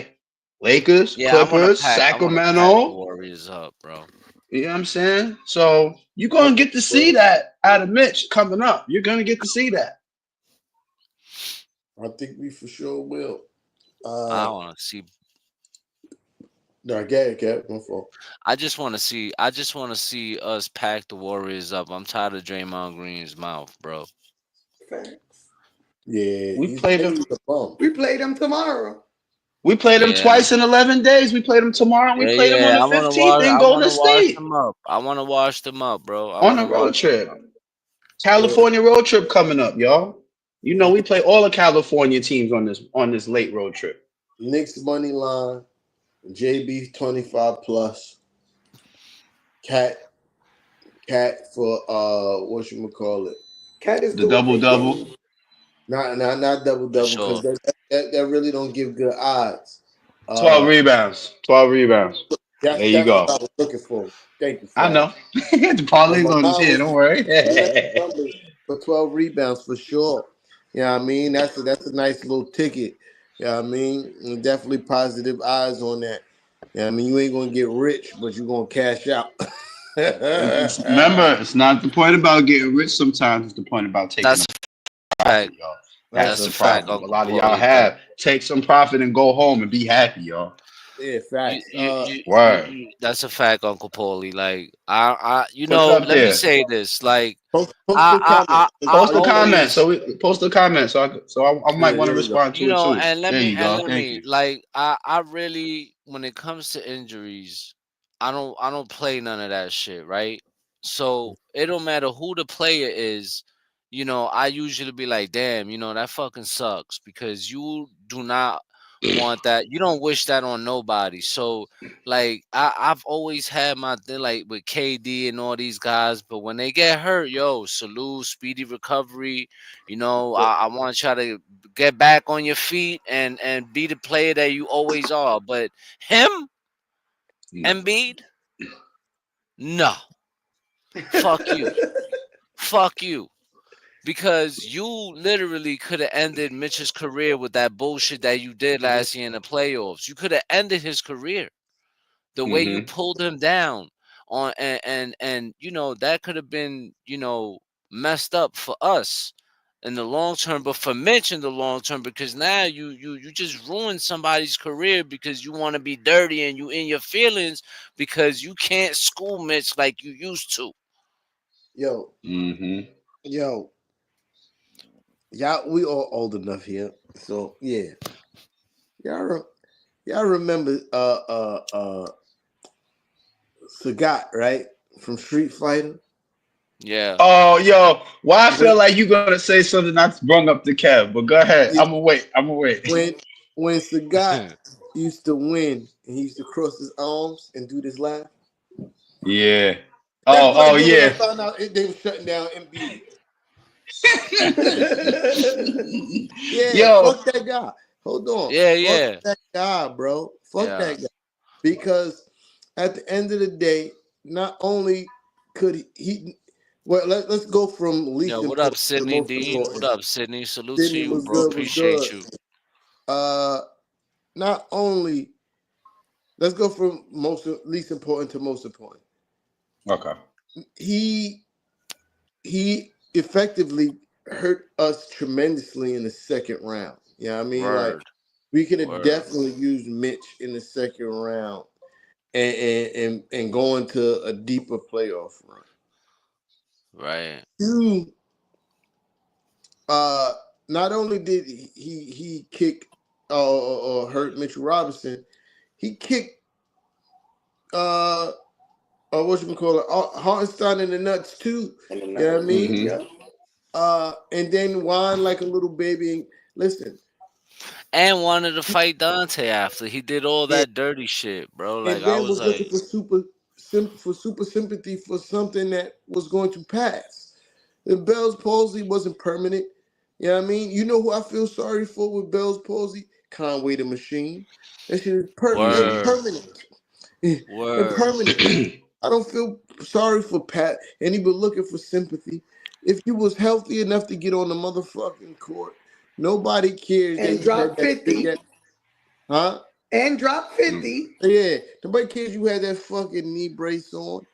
S1: Lakers,
S5: Yeah,
S1: Clippers,
S5: I wanna pack the
S1: Sacramento.
S5: Warriors up, bro.
S1: You know what I'm saying? So you're gonna
S4: Well,
S1: get to see that out of Mitch coming up. You're gonna get to see that.
S4: I think we for sure will.
S5: I
S4: Uh,
S5: wanna see
S4: no, get it, Cap. My fault.
S5: I just want to see us pack the Warriors up. I'm tired of Draymond Green's mouth, bro.
S3: Facts.
S4: Yeah,
S1: We
S4: he's
S1: played them.
S4: he's a bum.
S3: We play them tomorrow.
S1: We played them
S5: Yeah,
S1: twice in 11 days. We played them tomorrow and we
S5: yeah,
S1: played them on
S5: yeah.
S1: the
S5: I want to
S1: 15th
S5: wash.
S1: in
S5: I want
S1: Golden
S5: to wash
S1: State
S5: them up. I want to wash them up, bro. I
S1: on
S5: want
S1: a
S5: to
S1: road
S5: wash them
S1: trip.
S5: up.
S4: Yeah,
S1: California road trip coming up, y'all. You know we play all the California teams on this late road trip.
S4: Knicks money line, JB 25 plus, cat cat for what you call it.
S3: Cat is
S1: The
S3: doing
S1: double
S3: big
S1: double.
S3: things.
S4: Not double
S5: for
S4: double because
S5: sure.
S4: that really don't give good odds.
S1: 12
S4: Uh,
S1: rebounds. 12 rebounds. There you
S4: that's
S1: go.
S4: what I was looking for. Thank you,
S1: I know.
S4: Flash.
S1: The
S4: But
S1: parlay's
S4: my
S1: on his
S4: mind
S1: head.
S4: was
S1: Don't worry.
S4: looking at the numbers for 12 rebounds for sure. Yeah, I mean that's a nice little ticket. Yeah, I mean definitely positive eyes on that. Yeah, I mean you ain't gonna get rich, but you're gonna cash out.
S1: Remember, it's not the point about getting rich sometimes. It's the point about taking
S5: That's
S1: a
S5: a
S1: profit,
S5: fact.
S1: y'all. That's
S4: Facts,
S5: That's
S1: the
S5: a fact,
S1: problem. A
S5: Uncle
S1: lot of y'all
S5: Paulie. Cause
S1: have. Take some profit and go home and be happy, y'all.
S4: yeah,
S5: you,
S4: facts.
S5: you, you, you,
S1: Word.
S5: you that's a fact, Uncle Paulie. Like
S1: Put it up
S5: let me
S1: there.
S5: say this. Like
S4: Post the comment.
S5: I
S1: Post a
S4: Are you
S1: comment.
S5: always,
S1: Post a comment. I might
S4: Yeah,
S1: want to
S4: there we go.
S1: respond to it too.
S5: and
S1: There you go.
S5: let
S1: Thank
S5: me
S1: you.
S5: like I really, when it comes to injuries, I don't play none of that shit, right? So it don't matter who the player is. I usually be like, damn, that fucking sucks, because you do not want that. You don't wish that on nobody. So like I've always had my thing like with KD and all these guys, but when they get hurt, yo, salute, speedy recovery. I want y'all to get back on your feet and be the player that you always are. But him,
S1: No.
S5: Embiid, no, fuck you, fuck you. Because you literally could have ended Mitch's career with that bullshit that you did last year in the playoffs. You could have ended his career the way you
S1: Mm-hmm.
S5: pulled him down on, and that could have been messed up for us in the long term, but for Mitch in the long term, because now you just ruined somebody's career because you want to be dirty and you in your feelings because you can't school Mitch like you used to.
S4: Yo,
S1: Mm-hmm.
S4: yo, y'all, we all old enough here. So yeah, y'all, y'all remember Sagat, right? From Street Fighter.
S5: Yeah.
S1: Oh, yo, why I feel
S4: When
S1: like you're gonna say something that's brung up the Kev, but go ahead. I'm gonna wait. I'm gonna wait.
S4: when when Sagat used to win and he used to cross his arms and do this laugh.
S1: Yeah.
S4: That's what I
S1: Oh,
S4: did when I
S1: yeah.
S4: found out they were shutting down MB. Yeah,
S1: Yo.
S4: fuck that guy. Hold on.
S5: Yeah,
S4: Fuck
S5: yeah,
S4: that guy, bro. Fuck
S5: yeah.
S4: that guy. Because at the end of the day, not only could well, let's go from
S5: Yo,
S4: least
S5: what up,
S4: important to
S5: Sydney
S4: most
S5: Dean? What
S4: important.
S5: up, Sydney? Salute to
S4: Sydney
S5: you,
S4: was
S5: bro.
S4: good, was
S5: Appreciate
S4: good.
S5: you.
S4: Uh not only let's go from most least important to most important.
S1: Okay.
S4: He he effectively hurt us tremendously in the second round. You know what I mean? Like
S5: Word,
S4: we could have
S5: word.
S4: definitely used Mitch in the second round and go into a deeper playoff run.
S5: Right.
S4: Two, uh, not only did he kick or hurt Mitchell Robinson, he kicked uh what you call it, Hartenstein in the nuts too.
S3: And the
S4: You know what I
S3: nuts.
S4: mean?
S1: Mm-hmm.
S3: Yeah.
S4: And then whine like a little baby. And listen,
S5: And wanted to fight Dante after he did all
S4: yeah,
S5: that dirty shit, bro. Like
S4: and
S5: I
S4: then
S5: was
S4: was looking
S5: like,
S4: for super sympathy for something that was going to pass. The Bell's palsy wasn't permanent. You know what I mean? You know who I feel sorry for with Bell's palsy? Conway the Machine. That shit is
S1: Mm-hmm.
S5: word,
S4: permanent.
S5: word.
S4: Impermanent. I don't feel sorry for Pat, and he was looking for sympathy. If you was healthy enough to get on the motherfucking court, nobody cares that
S3: And
S4: you had
S3: drop
S4: that big
S3: 50.
S4: ass, huh?
S3: And drop 50.
S4: Yeah, nobody cares you had that fucking knee brace on.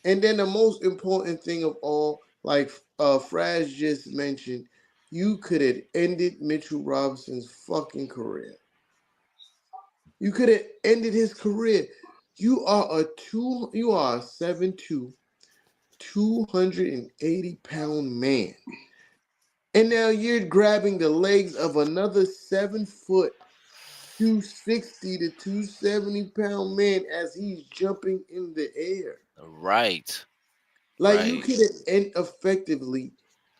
S4: And then the most important thing of all, like Fraz just mentioned, you could have ended Mitchell Robinson's fucking career. You could have ended his career. You are a 7'2", 280-pound man. And now you're grabbing the legs of another 7 foot, 260 to 270-pound man as he's jumping in the air.
S5: Right,
S4: Like you
S5: right,
S4: could have effectively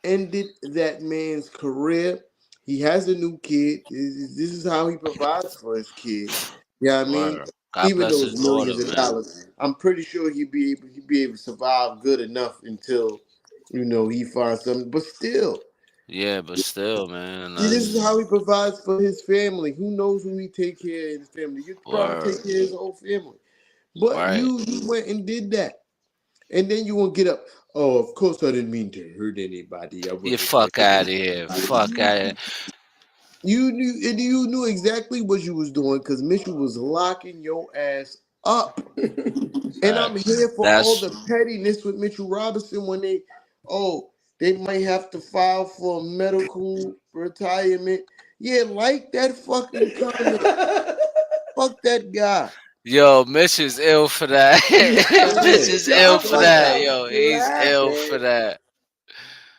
S4: ended that man's career. He has a new kid. This is how he provides for his kid. Yeah, I mean,
S5: word. God
S4: even
S5: bless
S4: though
S5: his
S4: it's
S5: daughter,
S4: millions of
S5: man.
S4: dollars, I'm pretty sure he'd be able to survive good enough until he finds something. But still,
S5: Yeah, but still, man,
S4: See, this is
S5: that's
S4: how he provides for his family. Who knows who he take care of his family? You probably take
S5: word.
S4: care of his whole family. But
S5: Right.
S4: you went and did that. And then you won't get up. Oh, of course I didn't mean to hurt anybody. I
S5: You
S4: wasn't
S5: fuck out of
S4: hurting
S5: here. Fuck
S4: anybody.
S5: out of here.
S4: You knew exactly what you was doing because Mitchell was locking your ass up. And I'm
S1: Facts.
S4: here for all
S5: That's
S4: the pettiness with Mitchell Robinson when they might have to file for medical retirement. Yeah, like that fucking comment. Fuck that guy.
S5: yo, Mitch is ill for that.
S4: Yeah,
S5: Mitch is
S3: Yo,
S5: ill
S3: I
S5: for
S4: fuck
S3: bust
S5: that.
S4: that.
S3: out
S5: Yo, he's ill for
S3: laughing.
S5: that.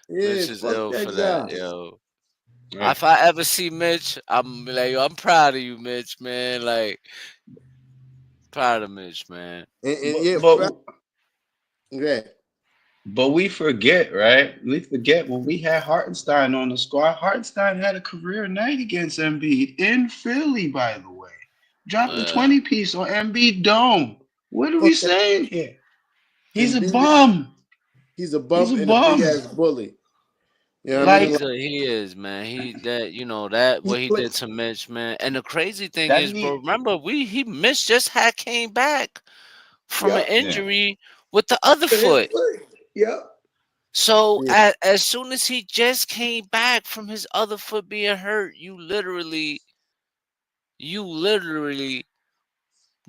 S4: Yeah,
S5: Mitch is
S4: fuck
S5: ill for
S4: that
S5: that.
S4: guy.
S5: Yo,
S1: Right.
S5: if I ever see Mitch, I'm be like, yo, I'm proud of you, Mitch, man. Like, proud of Mitch, man.
S4: And
S1: But
S4: yeah,
S1: but
S4: yeah.
S1: but we forget, right? We forget when we had Hartenstein on the squad. Hartenstein had a career night against Embiid in Philly, by the way. Dropped a
S5: Uh,
S1: 20 piece on Embiid Dome. What are we
S4: Fuck that.
S1: saying here? He's
S4: And
S1: a
S4: B,
S1: bum.
S4: he's a
S1: He's
S4: bum
S1: a
S4: and a big
S1: bum.
S4: ass bully. You know what I mean?
S1: Like
S5: he is, man. He that that
S4: He
S5: what he
S4: played.
S5: did to Mitch, man. And the crazy thing
S1: that
S5: is, bro,
S1: need
S5: remember Mitch just had came back from an
S3: Yep.
S1: yeah.
S5: injury with the other
S3: To his
S5: foot.
S3: foot. Yep.
S5: So
S4: Yeah,
S5: as soon as he just came back from his other foot being hurt, you literally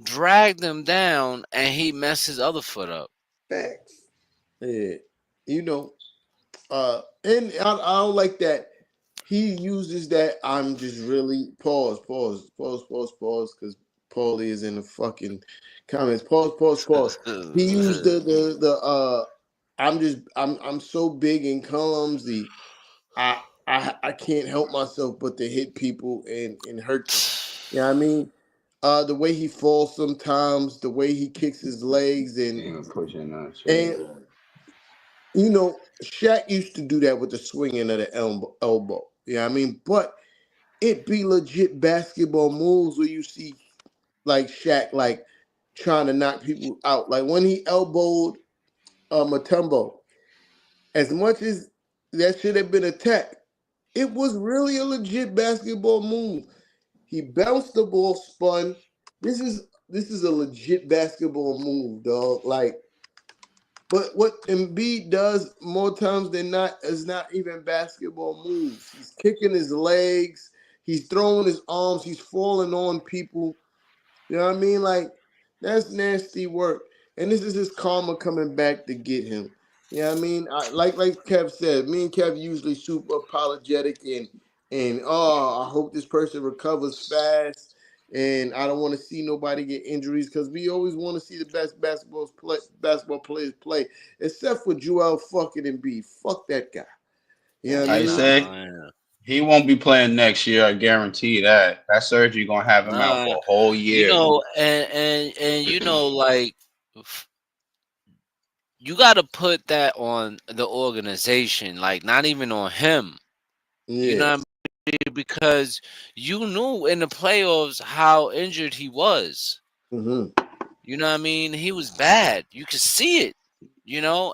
S5: dragged him down, and he messed his other foot up.
S3: Facts.
S4: yeah. You know, and I don't like that he uses that. I'm just really pause, because Paulie is in the fucking comments. Pause. He used the I'm so big and clumsy. I can't help myself but to hit people and hurt them. You know what I mean? The way he falls sometimes, the way he kicks his legs,
S1: Even pushing that shit.
S4: and Shaq used to do that with the swinging of the elbow. You know what I mean? But it be legit basketball moves where you see like Shaq like trying to knock people out. Like when he elbowed Matumbo, as much as that should have been a tech, it was really a legit basketball move. He bounced the ball, spun. This is a legit basketball move, dog. Like, but what Embiid does more times than not is not even basketball moves. He's kicking his legs, he's throwing his arms, he's falling on people. You know what I mean? Like, that's nasty work. And this is his karma coming back to get him. You know what I mean? Like Kev said, me and Kev usually super apologetic and I hope this person recovers fast. And I don't want to see nobody get injuries because we always want to see the best basketball players play, except for Joel fucking Embiid. Fuck that guy. You know what I
S1: I
S3: Facts.
S4: mean?
S1: say
S5: Nah,
S1: he won't be playing next year. I guarantee that. That surgery gonna have him out
S5: nah.
S1: for a whole year.
S5: And like you got to put that on the organization, like not even on him. You
S4: Yeah.
S5: know what I mean? Because you knew in the playoffs how injured he was.
S4: Mm-hmm.
S5: You know what I mean? He was bad. You could see it.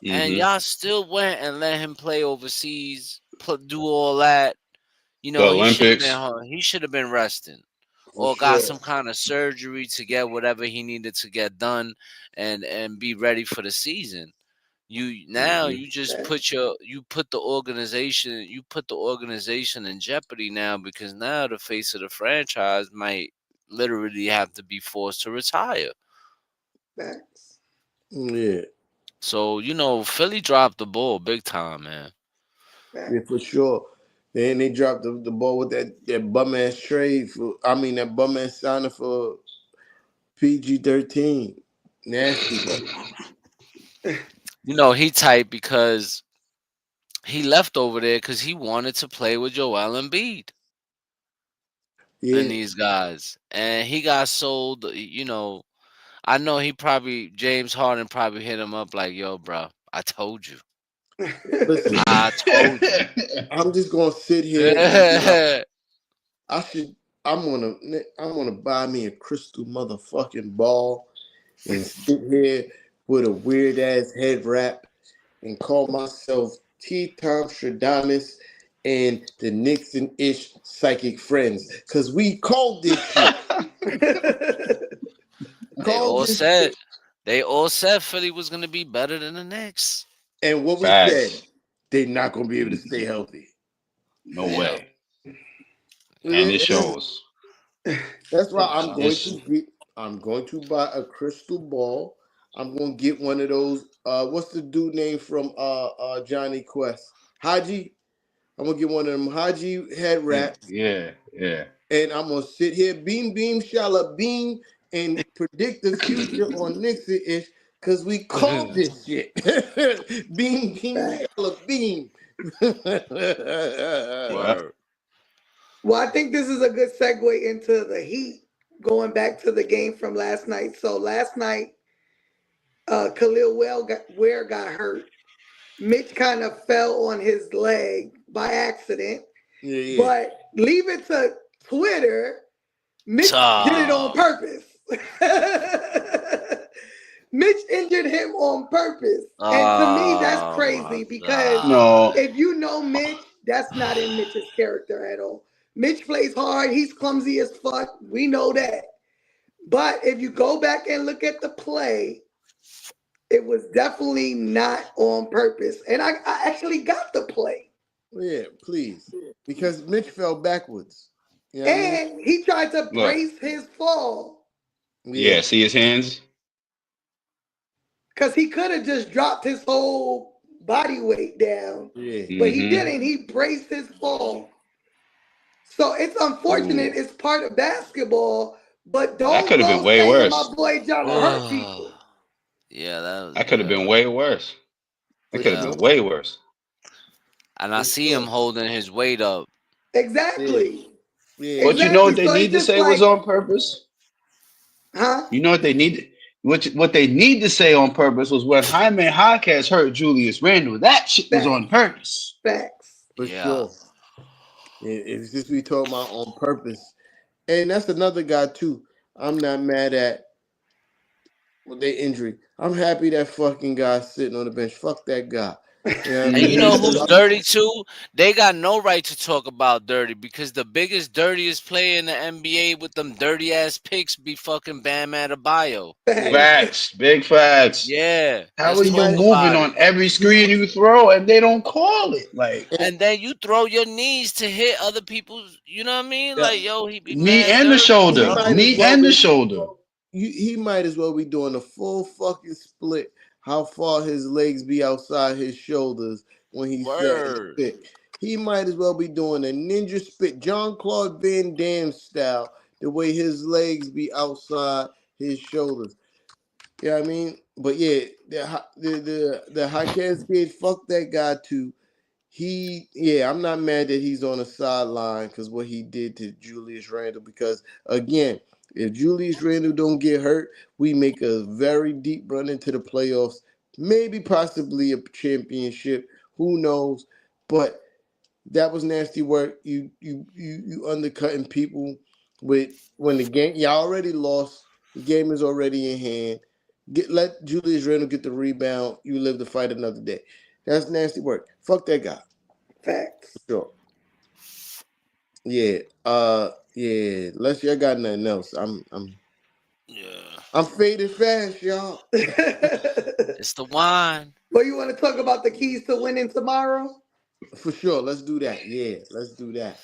S5: And
S1: Hmm.
S5: y'all still went and let him play overseas, do all that.
S1: The
S5: He should have been
S1: Olympics.
S5: home. He should have been resting,
S4: For
S5: or got
S4: sure.
S5: some kind of surgery to get whatever he needed to get done, and be ready for the season.
S1: Hmm.
S5: You just
S3: Facts.
S5: put the organization in jeopardy now, because now the face of the franchise might literally have to be forced to retire.
S3: Facts.
S4: Yeah.
S5: So Philly dropped the ball big time, man.
S4: Yeah,
S3: Facts.
S4: for sure. Then they dropped the ball with that bum ass trade that bum ass signing for PG-13. Nasty work.
S5: He tight because he left over there because he wanted to play with Joel Embiid and
S4: Yeah.
S5: these guys, and he got sold. I know James Harden probably hit him up like, "Yo, bro, I told you,
S4: Listen,
S5: I told you."
S4: I'm just gonna sit here and I should I'm gonna buy me a crystal motherfucking ball and sit here with a weird ass head wrap and call myself T. Tom Stradamus and the Knicks and Ish psychic friends. Cause we called this shit.
S5: They
S4: Called
S5: all
S4: this
S5: said
S4: shit.
S5: they all said Philly was gonna be better than the Knicks.
S4: And what we said,
S1: Facts.
S4: they're not gonna be able to stay healthy.
S1: No
S5: Yeah.
S1: way. And it
S4: And
S1: shows.
S4: that's why
S5: Yeah.
S4: I'm going to buy a crystal ball. I'm gonna get one of those what's the dude name from Johnny Quest? Haji. I'm gonna get one of them Haji head wraps,
S1: Yeah, yeah.
S4: and I'm gonna sit here, beam, beam, shala, beam, and predict the future on Nixon ish, cause we called this shit. Beam, beam,
S3: Fact.
S4: shala, beam.
S1: Yeah.
S5: Word.
S3: Well, I think this is a good segue into the Heat. Going back to the game from last night. So last night, Ware got hurt. Mitch kind of fell on his leg by accident.
S4: Yeah, yeah.
S3: But leave it to Twitter. Mitch did it on
S5: Oh,
S3: purpose. Mitch injured him on purpose. And to me, that's
S5: oh my
S3: crazy because
S5: God.
S1: No.
S3: if you know Mitch, that's not in Mitch's character at all. Mitch plays hard. He's clumsy as fuck. We know that. But if you go back and look at the play, it was definitely not on purpose. And I actually got the play.
S4: Yeah, please. Because Mitch fell backwards. You know what I mean?
S3: And he tried to
S1: Look.
S3: brace his fall
S4: Yeah,
S1: Yeah, see his hands?
S3: because he could have just dropped his whole body weight down.
S4: yeah.
S3: But he
S1: Mm-hmm.
S3: didn't. He braced his fall. So it's unfortunate.
S1: Ooh.
S3: It's part of basketball. But
S1: That
S3: don't
S1: could have been
S3: go
S1: way
S3: saying my
S1: worse.
S3: boy John hurt
S5: Oh,
S3: people.
S5: yeah, that was
S1: That could have been way worse. That
S4: For
S1: could have
S5: yeah.
S1: been
S4: sure.
S1: way worse.
S5: And I
S4: For
S5: see him
S4: sure.
S5: holding his weight up.
S4: Yeah.
S3: Exactly.
S4: Yeah.
S1: But you know
S3: Exactly.
S1: what they
S3: So it's
S1: need to
S3: just
S1: say was
S3: like,
S1: on purpose?
S3: huh?
S1: You know what they need? What they need to say on purpose was when Jaime Jaquez hurt Julius Randle. That shit was on
S3: Facts.
S1: purpose.
S3: Facts.
S4: For
S5: Yeah.
S4: sure. It's just we talking about on purpose. And that's another guy too. I'm not mad at with their injury. I'm happy that fucking guy's sitting on the bench. Fuck that guy. You know what I
S5: And you
S4: mean?
S5: know
S1: Mm-hmm.
S5: who's dirty too? They got no right to talk about dirty because the biggest, dirtiest player in the NBA with them dirty ass picks be fucking Bam Adebayo.
S4: Yeah.
S3: Facts.
S1: Facts, big facts.
S5: Yeah,
S1: How
S5: let's
S1: are
S4: He
S1: you
S5: talk
S4: might
S1: moving
S5: about it.
S1: on every screen you throw and they don't call it? Like
S4: and,
S5: And then you throw your knees to hit other people's. You know what I mean?
S4: yeah,
S5: Like yo, he be
S1: knee
S5: mad
S1: and the
S5: dirty,
S4: he
S1: shoulder,
S5: bro.
S4: might as
S1: knee
S4: well
S1: and the
S4: be
S1: shoulder.
S4: he might as well be doing a full fucking split. How far his legs be outside his shoulders when he's setting the
S5: Word.
S4: pick. He might as well be doing a ninja spit, John Claude Van Damme style, the way his legs be outside his shoulders. Yeah, I mean, but yeah, the Jaquez kid, fuck that guy too. Yeah, I'm not mad that he's on the sideline because what he did to Julius Randle. Because again, if Julius Randle don't get hurt, we make a very deep run into the playoffs, maybe possibly a championship. Who knows? But that was nasty work. You undercutting people with when the game y'all already lost. The game is already in hand. Let Julius Randle get the rebound. You live to fight another day. That's nasty work. Fuck that guy.
S3: Facts.
S4: Sure. Yeah. Yeah. Unless y'all got nothing else.
S5: Yeah.
S4: I'm faded fast, y'all.
S3: Well,
S5: It's the wine.
S3: you want to talk about the keys to winning tomorrow?
S4: For sure. Let's do that. Yeah. Let's do that.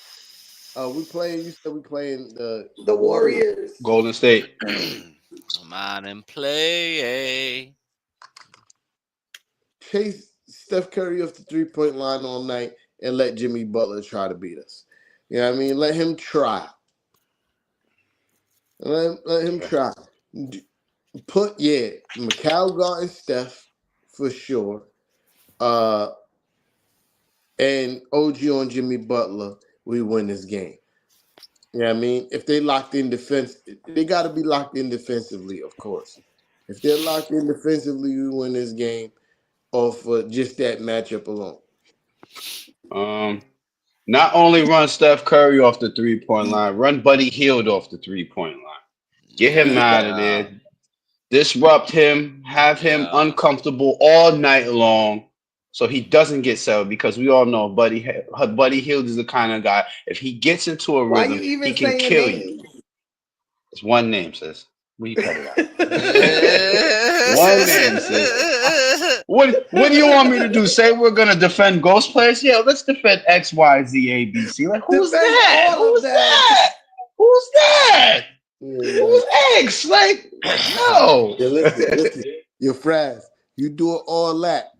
S4: We playing. You said we playing
S3: The
S4: the Warriors.
S3: Warriors.
S1: Golden State.
S5: Come on and play.
S4: Chase Steph Curry off the 3 point line all night and let Jimmy Butler try to beat us. You know what I mean? Let him try. Let him
S1: Okay.
S4: try. Put Mikal guarding Steph for sure. Uh, and OG on Jimmy Butler, we win this game. You know what I mean? If they locked in defense, they got to be locked in defensively, of course. If they're locked in defensively, we win this game off just that matchup alone.
S1: Um, not only run Steph Curry off the 3 point line, run Buddy Hield off the 3 point line. Get him out of
S5: Yeah.
S1: there. Disrupt him. Have him
S5: Yeah.
S1: uncomfortable all night long. so he doesn't get settled because we all know Buddy Hield is the kind of guy. If he gets into a
S3: Why you
S1: rhythm, he
S3: even
S1: can
S3: saying
S1: kill you.
S3: names?
S1: It's one name, sis. Will you cut it out? One name, sis. What do you want me to do? Say we're gonna defend ghost players? Yeah, let's defend X, Y, Z, A, B, C. Like who's
S3: Defend
S1: that?
S3: all of
S1: Who's
S3: them.
S1: that? Who's that?
S4: Yeah,
S1: Who's X? Like no.
S4: yeah. Listen. Your friends, you do it all that.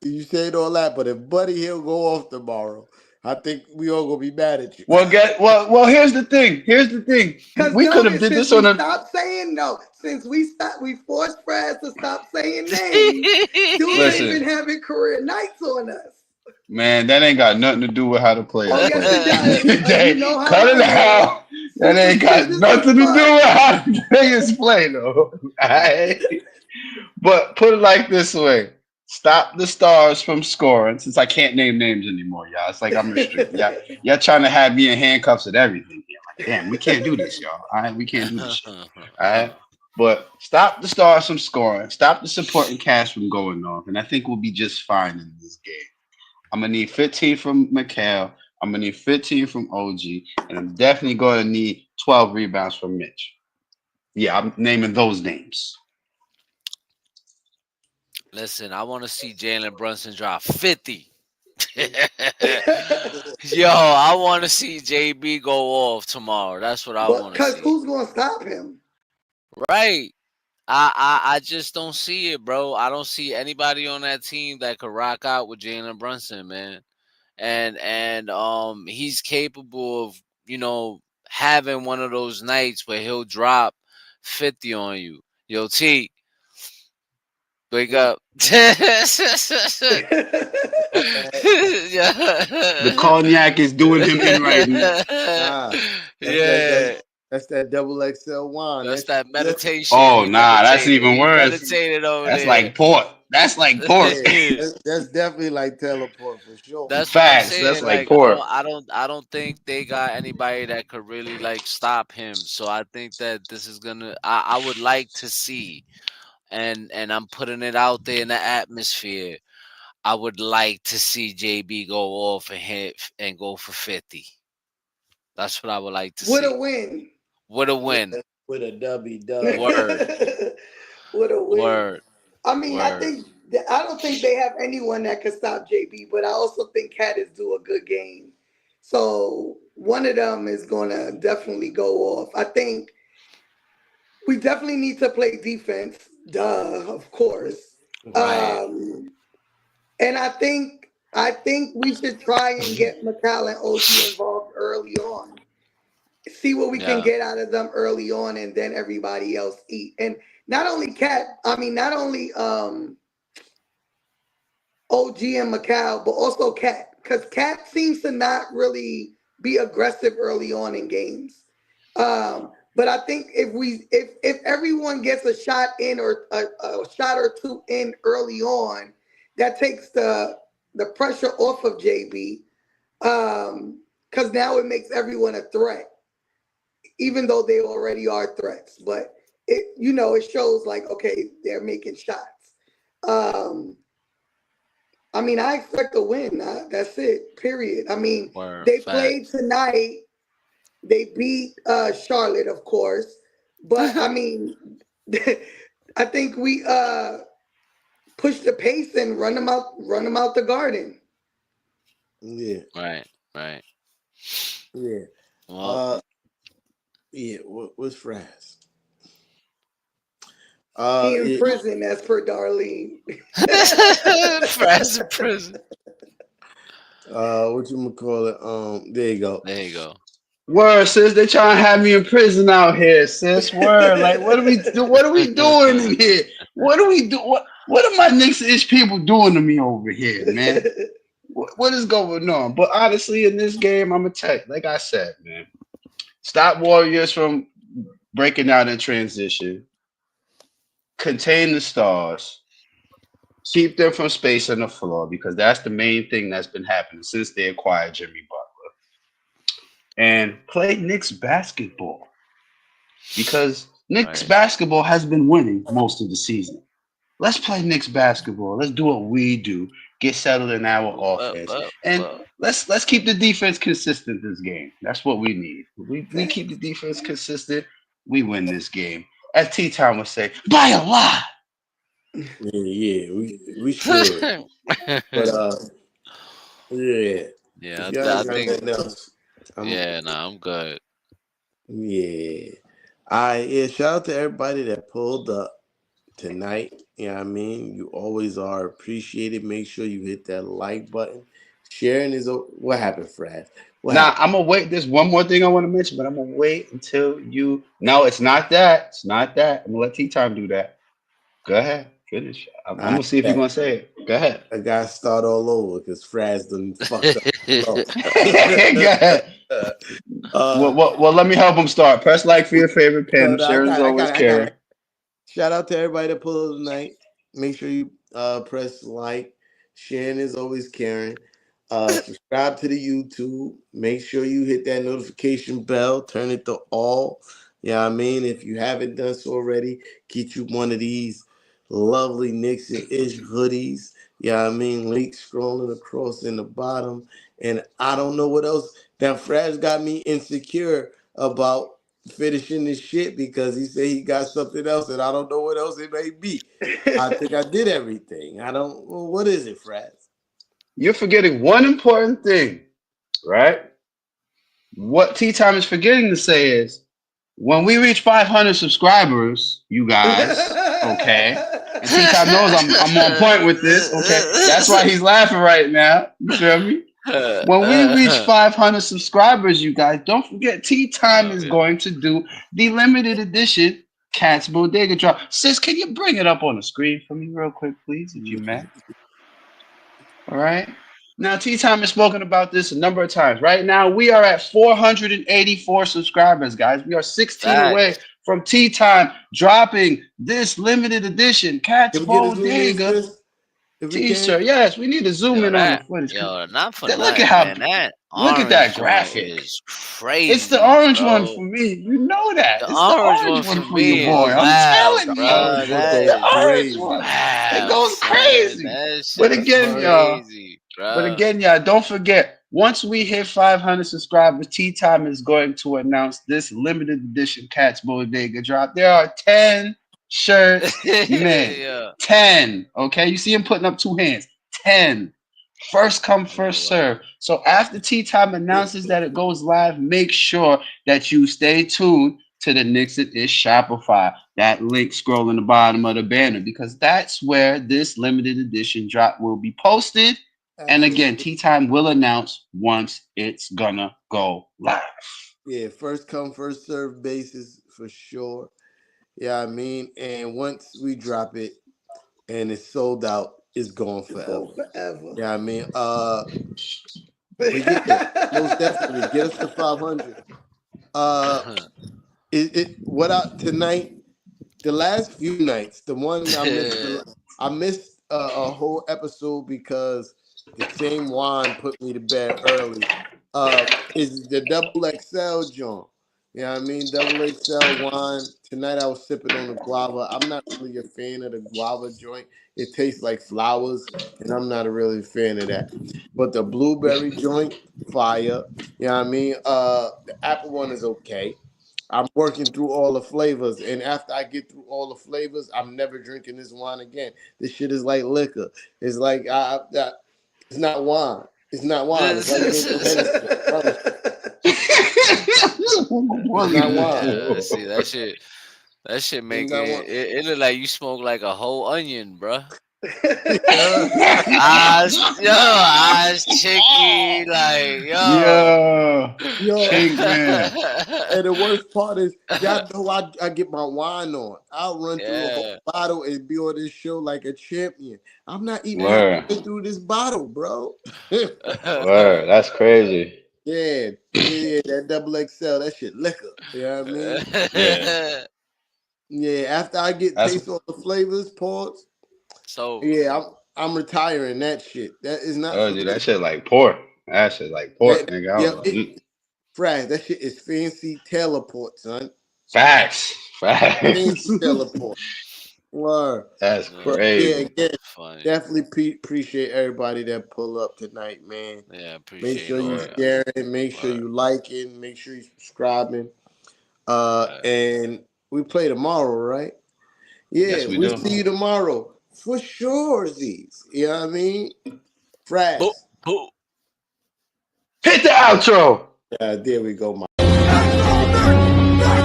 S4: You say it all that, but if Buddy Hill go off tomorrow, I think we all gonna be mad at you.
S1: Well. Here's the thing. Here's the thing.
S3: Cause
S1: We could have
S3: notice
S1: did
S3: since
S1: this
S3: we
S1: on a
S3: stopped saying no, since we forced Fraz to stop saying names, dude ain't been
S1: listen,
S3: having career nights on us.
S1: man. That ain't got nothing to do with how the
S3: Oh
S1: players
S3: yes,
S1: play.
S3: it does. You know how
S1: Cut
S3: I
S1: it
S3: am.
S1: out. That ain't got
S3: Superstitious as
S1: nothing to do
S3: fuck.
S1: with how the players play, though. Alright? But put it like this way: stop the stars from scoring. Since I can't name names anymore, y'all. It's like I'm restricted. Y'all trying to have me in handcuffs at everything. Yeah, like, damn, we can't do this, y'all. All right, we can't do this shit. All right. But stop the stars from scoring. Stop the supporting cast from going off, and I think we'll be just fine in this game. I'm gonna need 15 from Mikal. I'm gonna need 15 from OG, and I'm definitely gonna need 12 rebounds from Mitch. Yeah, I'm naming those names.
S5: Listen, I want to see Jalen Brunson drop 50. Yo, I want to see JB go off tomorrow. That's what I
S3: But
S5: want to
S3: cause
S5: see.
S3: who's gonna stop him?
S5: Right. I just don't see it, bro. I don't see anybody on that team that could rock out with Jalen Brunson, man. And he's capable of, having one of those nights where he'll drop 50 on you. Yo, T, wake up.
S1: The
S5: Yeah.
S1: cognac is doing him in right now.
S4: Nah,
S5: Yeah.
S4: that's that double XL wine.
S5: That's
S4: That
S5: that
S4: shit good.
S5: meditation.
S1: Oh
S5: He
S1: nah, that's
S5: meditated.
S1: even
S5: He
S1: worse.
S5: meditated over
S1: That's
S5: there.
S1: like port. That's like port.
S4: Yeah, that's definitely like teleport for sure.
S5: That's what I'm
S1: Facts. That's
S5: saying.
S1: like
S5: Like
S1: port.
S5: I don't think they got anybody that could really like stop him. So I think that this is gonna. I would like to see, and I'm putting it out there in the atmosphere. I would like to see JB go off and hit and go for 50. That's what I would like to
S3: With
S5: see.
S3: a win.
S5: What a win!
S4: With a dubby
S3: With
S4: dub.
S5: Word,
S3: a win.
S5: word,
S3: I mean,
S5: word.
S3: I don't think they have anyone that can stop JB, but I also think Cat is do a good game. So one of them is gonna definitely go off. I think we definitely need to play defense. Duh, of course.
S5: Right.
S3: And I think we should try and get McCall and OG involved early on. See what we can
S5: Yeah.
S3: get out of them early on, and then everybody else eat. And not only not only OG and Macau, but also Cat, because Cat seems to not really be aggressive early on in games. But I think if everyone gets a shot in or a shot or two in early on, that takes the pressure off of JB. Because now it makes everyone a threat, even though they already are threats. But it shows like, okay, they're making shots. I mean, I expect a win. That's it. Period. I mean,
S5: Word.
S3: they played
S5: Facts.
S3: tonight. They beat Charlotte, of course. But I mean, I think we push the pace and run them out the garden.
S4: Yeah,
S5: Right. Right.
S4: yeah.
S5: Well,
S4: Uh, yeah. What's Fraz?
S3: He in
S4: Yeah.
S3: prison, as per Darlene.
S5: Fraz in prison.
S4: What you call it? There you go.
S5: There you go.
S1: Word, sis. They trying to have me in prison out here, sis. Word. Like, what are we do? What are we doing in here? What do we do? What are my Knicks ish people doing to me over here, man? What is going on? But honestly, in this game, I'm gonna tell you, like I said, man, stop Warriors from breaking out in transition, contain the stars, keep them from space on the floor because that's the main thing that's been happening since they acquired Jimmy Butler, and play Knicks basketball because Knicks
S5: Right.
S1: basketball has been winning most of the season. Let's play Knicks basketball. Let's do what we do. Get settled in our
S5: But
S1: offense,
S5: but
S1: and
S5: but
S1: let's keep the defense consistent this game. That's what we need. We keep the
S3: Facts.
S1: defense consistent. We win this game. As T Time would say, by a lot.
S4: Yeah, we should. But yeah. If
S5: yeah,
S4: y'all ain't
S5: I
S4: got
S5: think
S4: nothing else, I'm
S5: yeah, nah, I'm good.
S4: yeah. Yeah, shout out to everybody that pulled up tonight. You know what I mean? You always are appreciated. Make sure you hit that like button. Sharing is what happened, Fred? What
S1: Now
S4: happened?
S1: I'm gonna wait. There's one more thing I want to mention, but I'm gonna wait until you. No, it's not that. It's not that. I'm gonna let T Time do that. Go ahead, finish. I'm
S4: I
S1: gonna see if you're gonna say it. Go ahead.
S4: I got to start all over because Fraz done fucked up the flow.
S1: Go ahead.
S4: uh,
S1: Well, let me help him start. Press like for your favorite
S4: no,
S1: pen.
S4: no, I
S1: Sharon's
S4: got it. I got
S1: always
S4: it. I got
S1: caring.
S4: it. Shout out to everybody that pulled up tonight. Make sure you press like. Sharing is always caring. Subscribe to the YouTube. Make sure you hit that notification bell. Turn it to all. Yeah, I mean, if you haven't done so already, get you one of these lovely Knicks and Ish hoodies. Yeah, I mean, link scrolling across in the bottom. And I don't know what else. That Fraz got me insecure about finishing this shit because he said he got something else and I don't know what else it may be. I think I did everything. I don't. Well, what is it, Fraz?
S1: You're forgetting one important thing, right? What T Time is forgetting to say is when we reach 500 subscribers, you guys, okay? And T Time knows I'm on point with this, okay? That's why he's laughing right now. You feel me? When we reach 500 subscribers, you guys, don't forget Tea Time
S5: Oh
S1: is
S5: yeah.
S1: going to do the limited edition Cats Bodega drop. Sis, can you bring it up on the screen for me real quick, please, if you may? All right. Now, Tea Time has spoken about this a number of times. Right now, we are at 484 subscribers, guys. We are 16 away
S5: Facts.
S1: from Tea Time dropping this limited edition Cats
S4: Can we get a zoom in,
S1: Bodega
S4: sis? If we can.
S1: t-shirt. Yes, we need to zoom
S5: Yo,
S1: in on the
S5: that
S1: footage.
S5: yo, not for
S1: Look at
S5: nothing,
S1: how
S5: man. That
S1: look at
S5: orange
S1: that
S5: joint
S1: graphic.
S5: is
S1: It's the
S5: crazy,
S1: orange one
S5: bro.
S1: for me. You know that.
S5: The
S1: It's the
S5: orange
S1: orange
S5: one
S1: one
S5: for
S1: for you,
S5: me is
S1: boy. I'm
S5: wild,
S1: telling you.
S4: Orange
S5: bro.
S4: one
S5: That
S1: The
S4: goes
S5: is
S1: orange
S4: crazy.
S1: one. It
S5: wow,
S1: goes
S5: son.
S1: crazy.
S5: That
S1: But
S5: shit is
S1: again,
S4: Orange.
S1: y'all.
S5: crazy,
S1: But
S5: bro.
S1: again, y'all, don't forget, once we hit 500 subscribers, Tea Time is going to announce this limited edition Cats Bodega drop. There are 10 shirts made.
S5: Yeah.
S1: 10. Okay. You see him putting up two hands. 10. First come,
S5: Yeah,
S1: first serve.
S5: wow.
S1: So after Tea Time announces that it goes live, make sure that you stay tuned to the Knicks N Ish Shopify. That link scrolling the bottom of the banner because that's where this limited edition drop will be posted. And again,
S4: Absolutely.
S1: Tea Time will announce once it's gonna go live.
S4: Yeah, first come, first serve basis for sure. Yeah, I mean, and once we drop it and it's sold out, it's gone
S3: It's going
S4: forever.
S3: forever.
S4: Yeah, I mean, but yeah, most definitely get us to 500. Uh, what I tonight, the last few nights, the one I missed a whole episode because the same wine put me to bed early. Is the double XL joint? Yeah, I mean double XL wine. Tonight I was sipping on the guava. I'm not really a fan of the guava joint. It tastes like flowers, and I'm not a really fan of that. But the blueberry joint, fire. Yeah, I mean, the apple one is okay. I'm working through all the flavors, and after I get through all the flavors, I'm never drinking this wine again. This shit is like liquor. It's like it's not wine. It's not wine. It's like drinking Hennessy. I promise you. It's not wine.
S5: Yeah, see that shit. That shit
S4: It's
S5: make
S4: not wine.
S5: it look like you smoke like a whole onion, bruh.
S4: Yeah.
S5: Eyes chicky, like yo.
S1: Yo,
S4: Yo,
S1: Chink man.
S4: and the worst part is, y'all know I get my wine on. I'll run through a whole
S5: Yeah.
S4: bottle and be on this show like a champion. I'm not even
S1: Word.
S4: halfway through this bottle, bro.
S1: Word. That's crazy.
S4: Yeah, yeah, that double XL, that shit liquor. You know what I mean?
S1: Yeah.
S4: Yeah, after I get
S1: That's
S4: taste all the flavors, pause.
S5: So
S4: Yeah, I'm retiring that shit. That is not
S1: oh
S4: for
S1: dude,
S4: me.
S1: that shit like pork. That shit like pork, nigga. I
S4: Yeah,
S1: was like,
S4: Fraz, that shit is fancy teleport, son.
S1: facts. Facts.
S4: Fancy teleport. Word.
S1: That's
S4: But yeah,
S1: crazy.
S4: again,
S5: Funny.
S4: definitely appreciate everybody that pull up tonight, man.
S5: Yeah,
S4: Make
S5: appreciate
S4: sure
S5: all
S4: you
S1: Word.
S5: y'all.
S4: share it. Make sure
S5: Word.
S4: you like it. Make sure you subscribing.
S5: Right.
S4: And we play tomorrow, right?
S1: Yes,
S4: Yeah,
S1: we
S4: we
S1: do.
S4: see you tomorrow for sure, Z's. You know what I mean?
S5: Boop,
S4: Frass.
S5: boop.
S1: Hit the outro.
S4: There we go, Mike.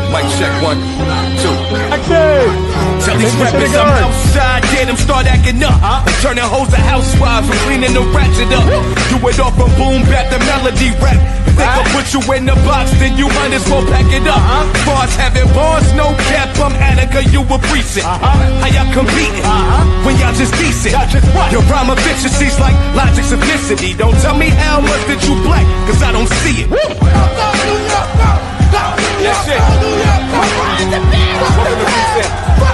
S2: Mic check 1, 2. Tell these rappers I'm outside, yeah, them start acting up. Turning hoes to housewives, I'm cleaning the ratchet up. Do it off from boom bap the melody rap. If they gon' put you in the box, then you might as well pack it up. Bars having bars, no cap, I'm Attica, you a precinct. How y'all competing when y'all just decent? Your rhyme efficiency's like logic simplicity. Don't tell me how much that you black, cause I don't see it. That's it. Welcome to Precinct.